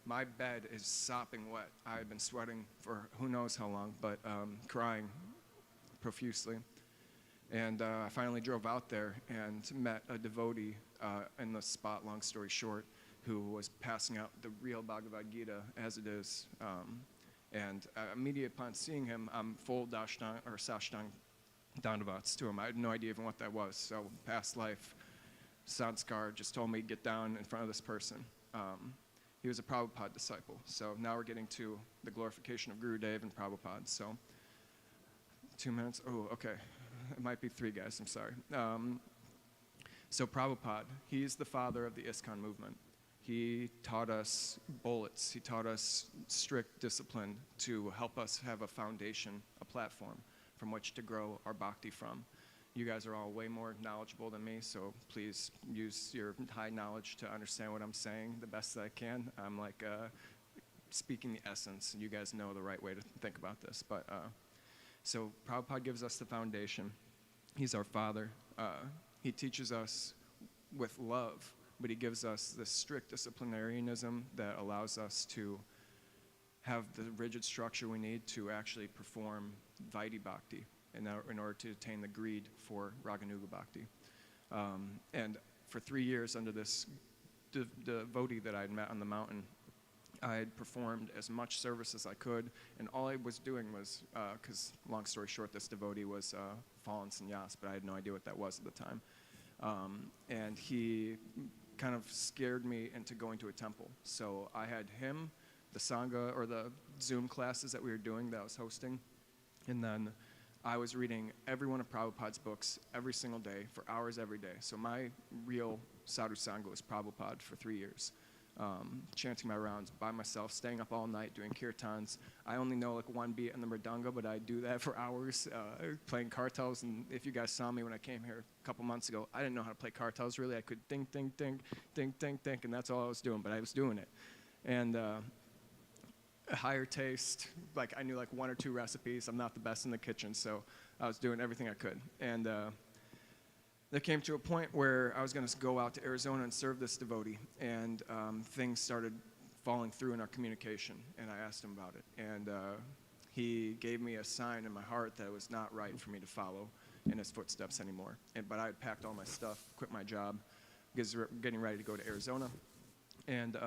my bed is sopping wet. I had been sweating for who knows how long, but crying profusely. And I finally drove out there and met a devotee in the spot, long story short, who was passing out the real Bhagavad Gita as it is. And immediately upon seeing him, I'm full Sashtang Dandavats to him. I had no idea even what that was. So past life, Sanskar just told me to get down in front of this person. He was a Prabhupada disciple. So now we're getting to the glorification of Gurudev and Prabhupada. So 2 minutes? Oh, okay. It might be 3, guys. I'm sorry. So Prabhupada, he's the father of the ISKCON movement. He taught us bullets. He taught us strict discipline to help us have a foundation, a platform from which to grow our bhakti from. You guys are all way more knowledgeable than me, so please use your high knowledge to understand what I'm saying the best that I can. I'm like speaking the essence, and you guys know the right way to think about this. But so Prabhupada gives us the foundation. He's our father. He teaches us with love, but he gives us this strict disciplinarianism that allows us to have the rigid structure we need to actually perform Vaidhi Bhakti in order to attain the greed for Raganuga Bhakti. And for 3 years under this devotee that I had met on the mountain, I had performed as much service as I could, and all I was doing was, because long story short, this devotee was fallen sannyas, but I had no idea what that was at the time. And he kind of scared me into going to a temple. So I had him, the Sangha, or the Zoom classes that we were doing that I was hosting, and then I was reading every one of Prabhupada's books every single day for hours every day. So my real sadhu sangha was Prabhupada for 3 years. Chanting my rounds by myself, staying up all night, doing kirtans. I only know like one beat in the mridanga, but I do that for hours, playing kartals. And if you guys saw me when I came here a couple months ago, I didn't know how to play kartals really. I could ding, ding, ding, ding, ding, ding, and that's all I was doing, but I was doing it. And a higher taste, like I knew like 1 or 2 recipes. I'm not the best in the kitchen, so I was doing everything I could. And there came to a point where I was going to go out to Arizona and serve this devotee, and things started falling through in our communication, and I asked him about it. And he gave me a sign in my heart that it was not right for me to follow in his footsteps anymore. But I had packed all my stuff, quit my job, getting ready to go to Arizona. And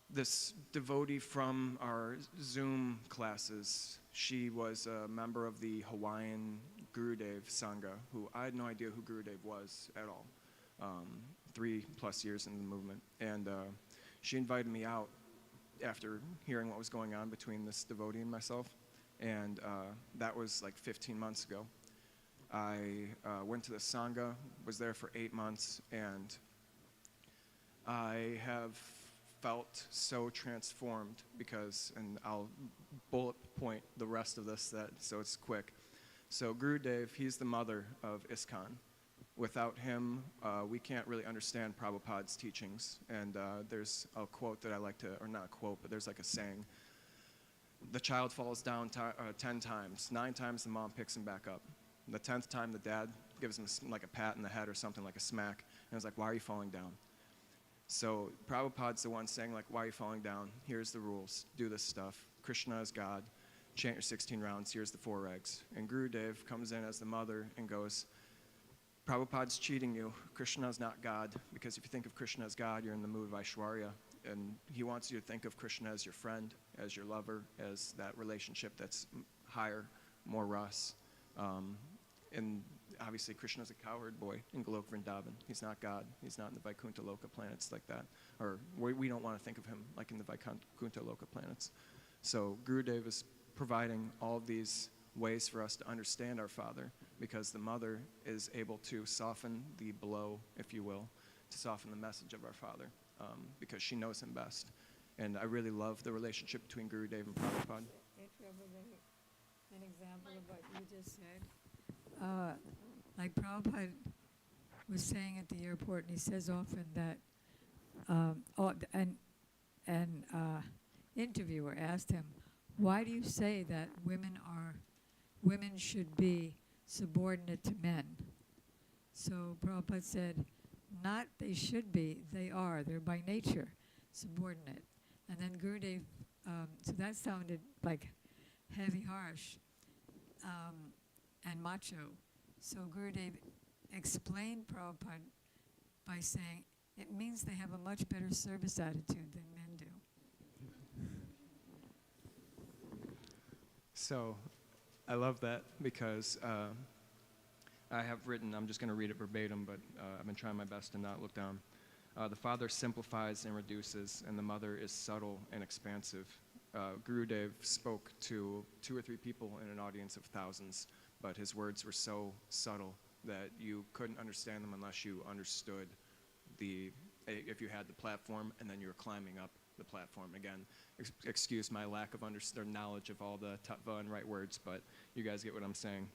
this devotee from our Zoom classes, she was a member of the Hawaiian Gurudev Sangha, who I had no idea who Gurudev was at all, 3+ years in the movement. And she invited me out after hearing what was going on between this devotee and myself. And that was like 15 months ago. I went to the Sangha, was there for 8 months, and I have felt so transformed because, and I'll bullet point the rest of this so it's quick. So Gurudev, he's the mother of ISKCON. Without him, we can't really understand Prabhupada's teachings. And there's a quote that I like to, or not a quote, but there's like a saying. The child falls down 10 times. 9 times the mom picks him back up. The 10th time the dad gives him like a pat in the head or something, like a smack. And it's like, why are you falling down? So Prabhupada's the one saying, like, why are you falling down? Here's the rules. Do this stuff. Krishna is God. Chant your 16 rounds. Here's the 4 regs. And Gurudev comes in as the mother and goes, Prabhupada's cheating you. Krishna is not God, because if you think of Krishna as God, you're in the mood of Aishwarya. And he wants you to think of Krishna as your friend, as your lover, as that relationship that's higher, more ras. And obviously, Krishna's a cowherd boy in Golok Vrindavan. He's not God. He's not in the Vaikuntha Loka planets like that. Or we don't want to think of him like in the Vaikuntha Loka planets. So Gurudev is providing all of these ways for us to understand our Father, because the mother is able to soften the blow, if you will, to soften the message of our Father, because she knows him best. And I really love the relationship between Gurudev and Prabhupada. An example of what you just said. Like Prabhupada was saying at the airport, and he says often that, an interviewer asked him, why do you say that women should be subordinate to men? So Prabhupada said, not they should be, they are. They're by nature subordinate. And then Gurudev, so that sounded like heavy, harsh, and macho. So Gurudev explained Prabhupada by saying, it means they have a much better service attitude than men do. So I love that because I have written, I'm just going to read it verbatim, but I've been trying my best to not look down. The father simplifies and reduces, and the mother is subtle and expansive. Gurudev spoke to 2 or 3 people in an audience of thousands, but his words were so subtle that you couldn't understand them unless you understood if you had the platform and then you were climbing up the platform. Again, excuse my lack of knowledge of all the tattva and right words, but you guys get what I'm saying.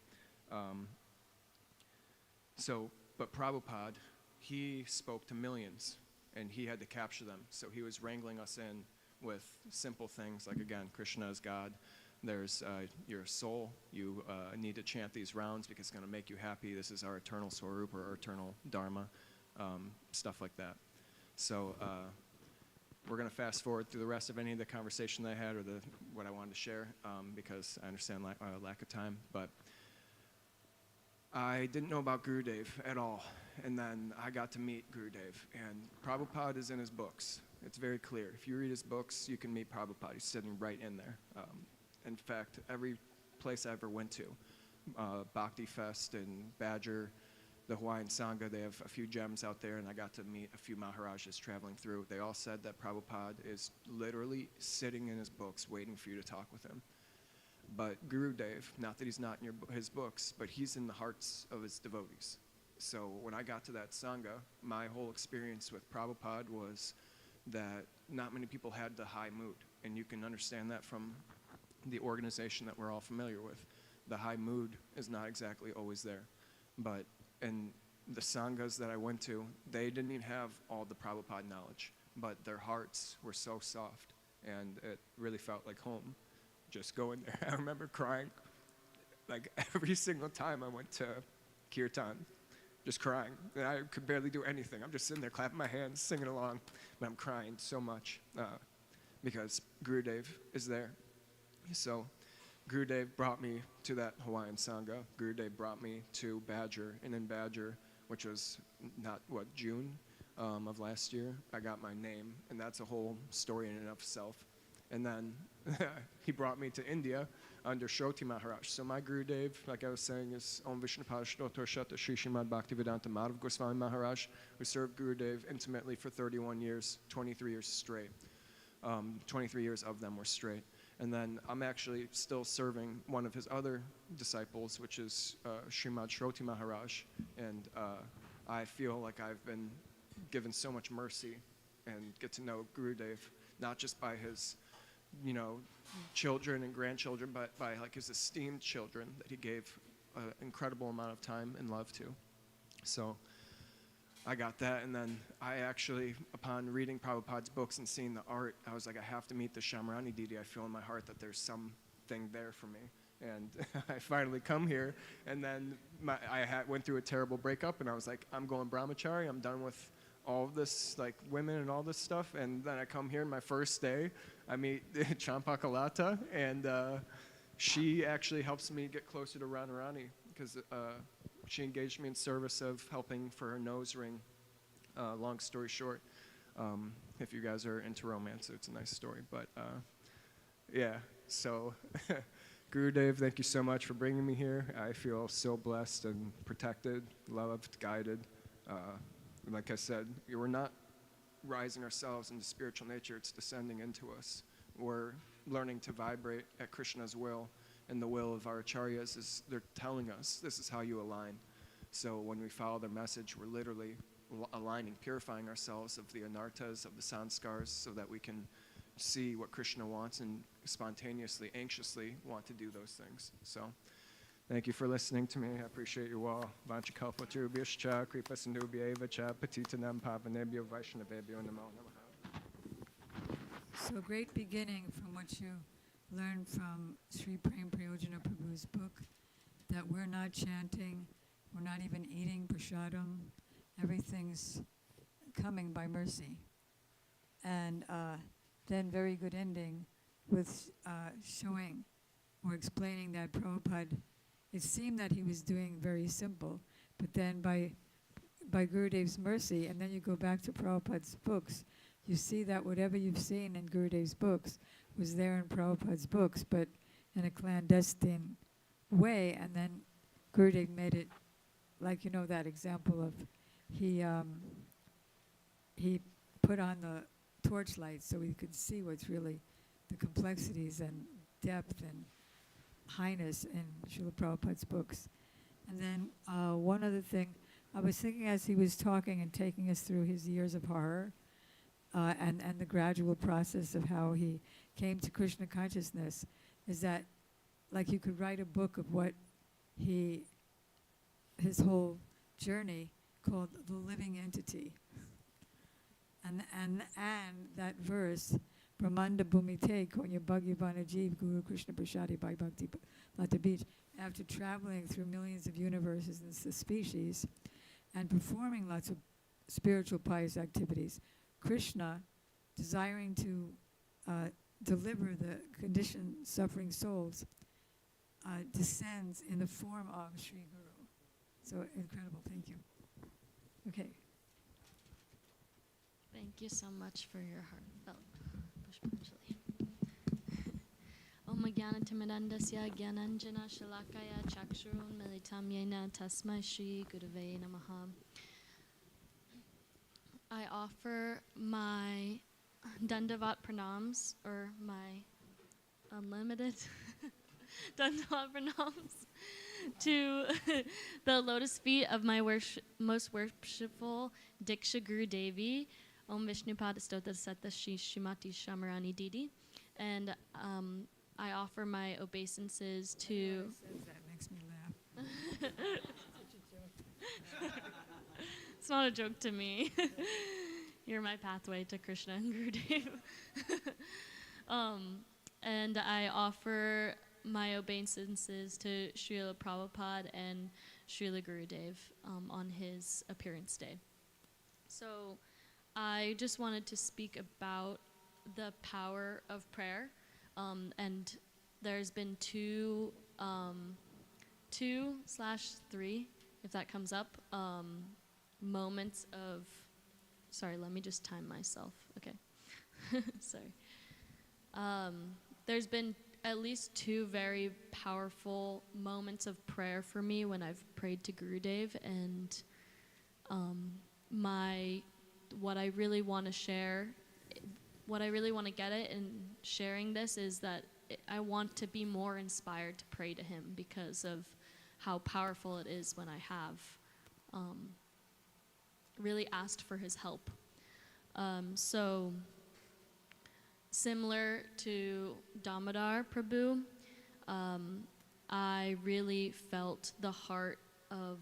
But Prabhupada, he spoke to millions, and he had to capture them. So he was wrangling us in with simple things like, again, Krishna is God. There's your soul. You need to chant these rounds because it's going to make you happy. This is our eternal swarup or our eternal dharma, stuff like that. So we're going to fast forward through the rest of any of the conversation that I had or what I wanted to share because I understand lack of time. But I didn't know about Gurudev at all. And then I got to meet Gurudev. And Prabhupada is in his books. It's very clear. If you read his books, you can meet Prabhupada. He's sitting right in there. In fact, every place I ever went to, Bhakti Fest in Badger, the Hawaiian Sangha, they have a few gems out there, and I got to meet a few Maharajas traveling through. They all said that Prabhupada is literally sitting in his books waiting for you to talk with him. But Gurudev, not that he's not in his books, but he's in the hearts of his devotees. So when I got to that Sangha, my whole experience with Prabhupada was that not many people had the high mood. And you can understand that from the organization that we're all familiar with. The high mood is not exactly always there. But in the Sanghas that I went to, they didn't even have all the Prabhupada knowledge. But their hearts were so soft, and it really felt like home. Just going there. I remember crying like every single time I went to Kirtan, just crying. And I could barely do anything. I'm just sitting there clapping my hands, singing along, but I'm crying so much because Gurudev is there. So Gurudev brought me to that Hawaiian Sangha. Gurudev brought me to Badger, and in Badger, which was June of last year, I got my name, and that's a whole story in and of itself. And then he brought me to India under Shroti Maharaj. So my Gurudev, like I was saying, is Om Vishnupada Shroto Shata Shri Srimad Bhaktivedanta Madhav Goswami Maharaj, who served Gurudev intimately for 31 years, 23 years straight. 23 years of them were straight. And then I'm actually still serving one of his other disciples, which is Srimad Shroti Maharaj. And I feel like I've been given so much mercy and get to know Gurudev, not just by his children and grandchildren, but by like his esteemed children that he gave an incredible amount of time and love to. So I got that, and then I actually, upon reading Prabhupada's books and seeing the art, I was like, I have to meet the Shamrani Didi. I feel in my heart that there's something there for me. And I finally come here, and then went through a terrible breakup, and I was like, I'm going brahmachari. I'm done with all of this, like women and all this stuff. And then I come here, and my first day, I meet Champakalata, and she actually helps me get closer to Radharani because she engaged me in service of helping for her nose ring. Long story short, if you guys are into romance, it's a nice story. But yeah, so Gurudev, thank you so much for bringing me here. I feel so blessed and protected, loved, guided. Like I said, we're not rising ourselves into spiritual nature, it's descending into us. We're learning to vibrate at Krishna's will, and the will of our acharyas is they're telling us this is how you align. So when we follow their message, we're literally aligning, purifying ourselves of the anarthas, of the sanskars, so that we can see what Krishna wants and spontaneously, anxiously want to do those things. So thank you for listening to me. I appreciate you all. Vanchakalpatarubhyascha, kripasindubhyeva cha, patitanam pavanebhyo vaishnavebhyo namo namaha. So great beginning from what you learned from Sri Prem Prayojana Prabhu's book, that we're not chanting, we're not even eating prasadam, everything's coming by mercy. And then very good ending with showing or explaining that Prabhupada, it seemed that he was doing very simple, but then by Gurudev's mercy, and then you go back to Prabhupada's books, you see that whatever you've seen in Gurudev's books was there in Prabhupada's books, but in a clandestine way, and then Gurudev made it, like that example of he put on the torchlight so we could see what's really the complexities and depth and highness in Srila Prabhupada's books. And then one other thing, I was thinking as he was talking and taking us through his years of horror and the gradual process of how he came to Krishna consciousness, is that like you could write a book of what his whole journey called The Living Entity. And that verse, Brahmanda Bhumite Konya Bhagavana Jeev Guru Krishna Prasadi Bhai Bhakti Lata Beach, after traveling through millions of universes and species and performing lots of spiritual pious activities, Krishna, desiring to deliver the conditioned suffering souls, descends in the form of Sri Guru. So incredible, thank you. Okay. Thank you so much for your heartfelt Pushpanjali. Om Jnanatimidandasya Jnananjana Shalakaya Chakshurun Militam Yena Tasmai Shri Gurave Namaha. I offer my Dandavat pranams, or my unlimited Dandavat pranams, to the lotus feet of my most worshipful Diksha Guru Devi, Om Vishnupada Stota Sata Shri Shrimati Shamarani Didi. And I offer my obeisances to... That makes me laugh. It's not a joke to me. You're my pathway to Krishna and Gurudev. And I offer my obeisances to Srila Prabhupada and Srila Gurudev on his appearance day. So I just wanted to speak about the power of prayer. And there's been 2/3, if that comes up, moments of, sorry, let me just time myself. Okay. Sorry. There's been at least 2 very powerful moments of prayer for me when I've prayed to Gurudev, and what I really want to share, what I really want to get at in sharing this is that I want to be more inspired to pray to him because of how powerful it is when I have really asked for his help. So similar to Damodar Prabhu, I really felt the heart of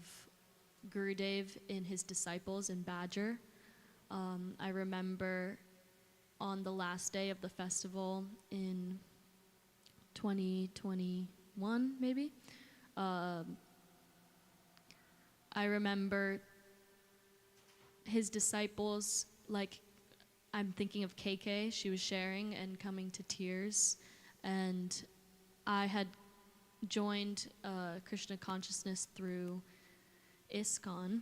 Gurudev in his disciples in Badger. I remember on the last day of the festival in 2021, maybe, I remember his disciples, like, I'm thinking of KK, she was sharing and coming to tears, and I had joined Krishna consciousness through ISKCON,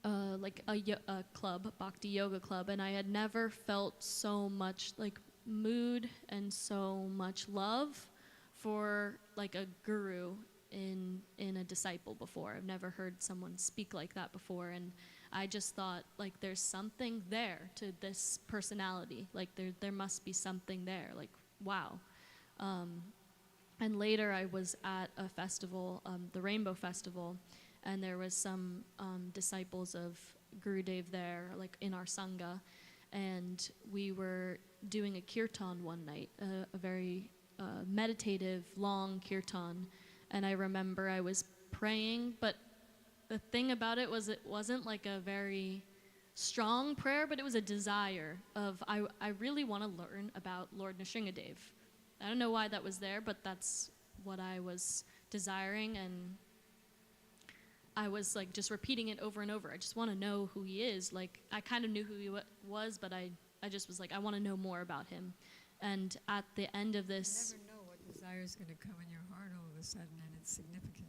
like a club, Bhakti Yoga Club, and I had never felt so much like mood and so much love for like a guru in a disciple before. I've never heard someone speak like that before, and I just thought like there's something there to this personality, like there must be something there, like wow. And later I was at a festival, the Rainbow Festival, and there was some disciples of Gurudev there, like in our Sangha, and we were doing a kirtan one night, a very meditative, long kirtan, and I remember I was praying, but the thing about it was it wasn't like a very strong prayer, but it was a desire of, I really want to learn about Lord Nrsingadev. I don't know why that was there, but that's what I was desiring, and I was like just repeating it over and over. I just want to know who he is. Like I kind of knew who he was, but I just was like, I want to know more about him. And at the end of this... You never know what desire is going to come in your heart all of a sudden, and it's significant.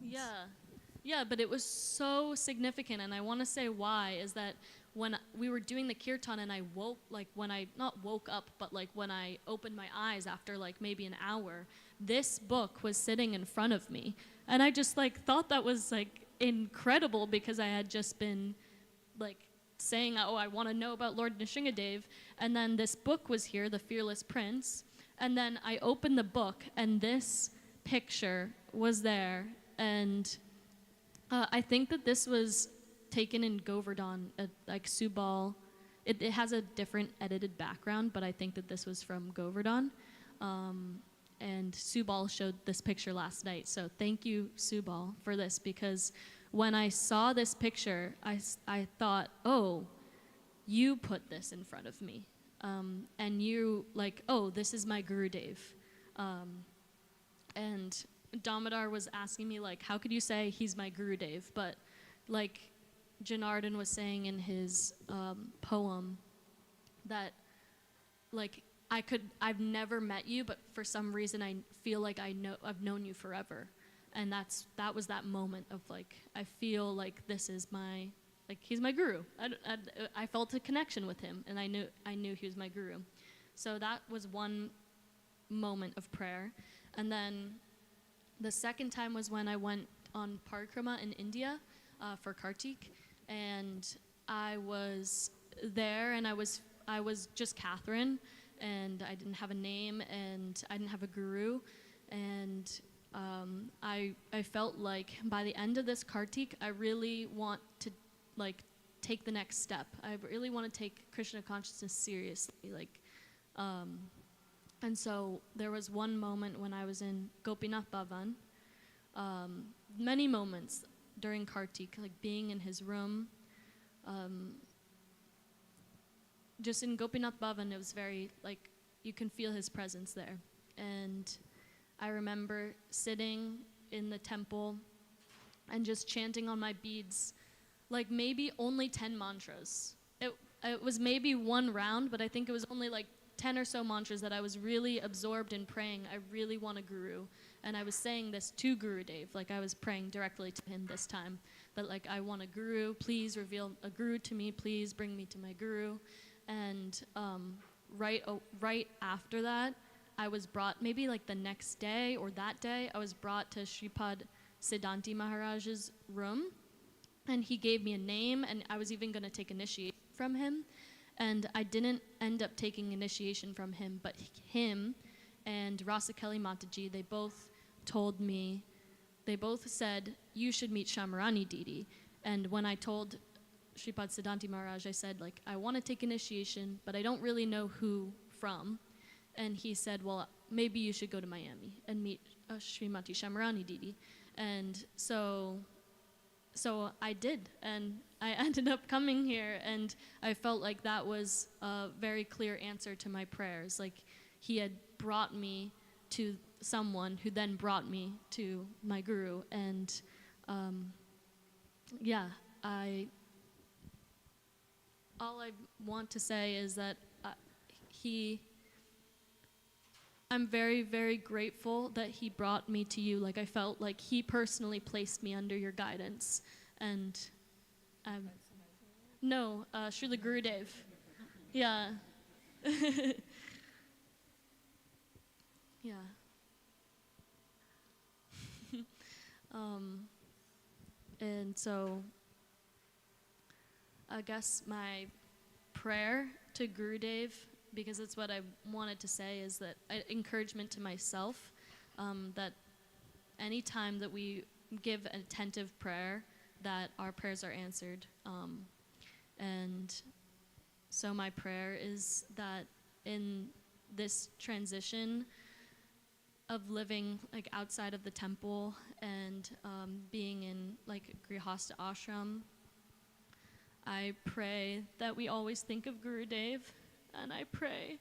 Yeah, but it was so significant, and I want to say why, is that when we were doing the kirtan and I woke, like when I, not woke up, but like when I opened my eyes after like maybe an hour, this book was sitting in front of me. And I just like thought that was like incredible because I had just been like saying, oh, I want to know about Lord Nrsingadev. And then this book was here, The Fearless Prince, And then I opened the book, and this picture was there. And I think that this was taken in Govardhan, like Subal. It has a different edited background, but I think that this was from Govardhan. And Subal showed this picture last night. So thank you, Subal, for this, because when I saw this picture, I thought, oh, you put this in front of me. And you like, oh, this is my Gurudev. And Damodar was asking me, like, how could you say he's my Gurudev? But like Janardhan was saying in his poem that, like, I've never met you, but for some reason I feel like I've known you forever. And that was that moment of, like, I feel like this is my, like, he's my guru. I felt a connection with him, and I knew he was my guru. So that was one moment of prayer. And then the second time was when I went on parikrama in India for Kartik, and I was there, and I was just Catherine, and I didn't have a name, and I didn't have a guru, and I felt like by the end of this Kartik, I really want to, like, take the next step. I really want to take Krishna consciousness seriously, like, and so there was one moment when I was in Gopinath Bhavan, many moments during Kartik, like being in his room, just in Gopinath Bhavan, it was very, like, you can feel his presence there. And I remember sitting in the temple and just chanting on my beads, like maybe only 10 mantras. It was maybe one round, but I think it was only like 10 or so mantras that I was really absorbed in praying. I really want a guru. And I was saying this to Gurudev, like I was praying directly to him this time, that, like, I want a guru, please reveal a guru to me, please bring me to my guru. And right after that, I was brought, maybe like the next day or that day, I was brought to Sripad Siddhanti Maharaja's room, and he gave me a name, and I was even going to take initiation from him. And I didn't end up taking initiation from him, but him and Rasakeli Mataji, they both told me, they both said, you should meet Shamarani Didi. And when I told Sripad Siddhanti Maharaj, I said, like, I want to take initiation, but I don't really know who from. And he said, well, maybe you should go to Miami and meet Srimati Shamarani Didi. And so I did, and I ended up coming here, and I felt like that was a very clear answer to my prayers. Like, he had brought me to someone who then brought me to my guru. And all I want to say is that I'm very, very grateful that he brought me to you. Like, I felt like he personally placed me under your guidance. And no, Srila Gurudev. Yeah. Yeah. And so I guess my prayer to Gurudev, because it's what I wanted to say, is that encouragement to myself, that any time that we give an attentive prayer, that our prayers are answered. And so my prayer is that in this transition of living, like, outside of the temple and being in, like, Grihastha ashram, I pray that we always think of Gurudev, and I pray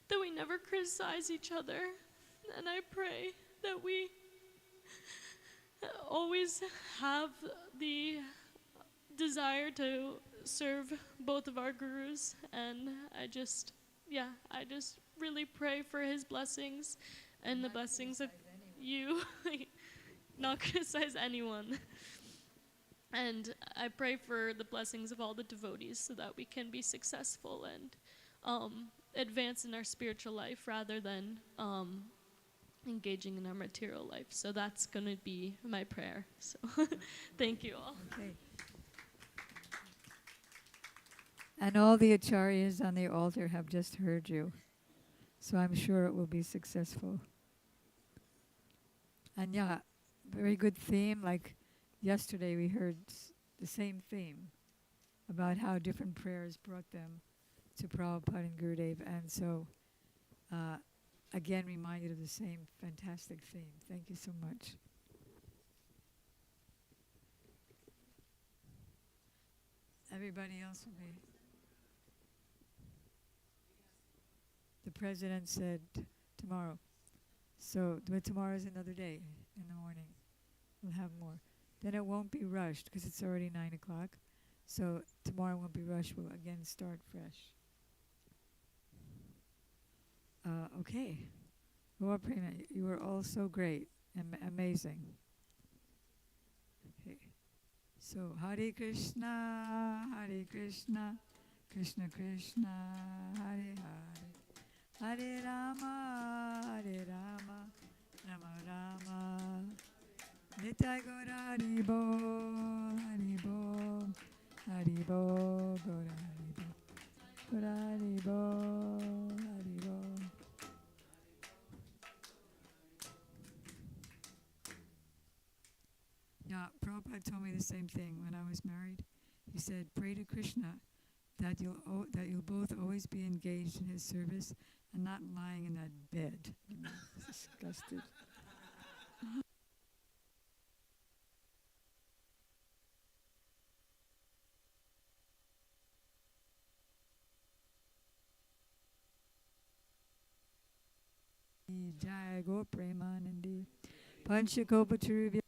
that we never criticize each other, and I pray that we always have the desire to serve both of our gurus. And I just really pray for his blessings and the blessings of you. Not criticize anyone. And I pray for the blessings of all the devotees so that we can be successful and advance in our spiritual life rather than engaging in our material life. So that's going to be my prayer. So thank you all. Okay. And all the acharyas on the altar have just heard you. So I'm sure it will be successful. And yeah, very good theme. Like yesterday we heard the same theme about how different prayers brought them to Prabhupada and Gurudev. And so, again, reminded of the same fantastic theme. Thank you so much. Everybody else will be. The president said tomorrow. So, but tomorrow is another day in the morning. We'll have more. Then it won't be rushed because it's already 9 o'clock. So tomorrow won't be rushed. We'll again start fresh. Okay. Goa Prema, you were all so great and amazing. Okay. So Hare Krishna, Krishna Krishna, Hare Hare, Hare Rama, Rama Rama. Nitai Gora Haribo, Haribo, Haribo, Gora Haribo, Gora Haribo, Haribo. Yeah, Prabhupada told me the same thing when I was married. He said, pray to Krishna that you'll both always be engaged in his service and not lying in that bed. Disgusted. Jai Go Premanandi Panchakopaturubhya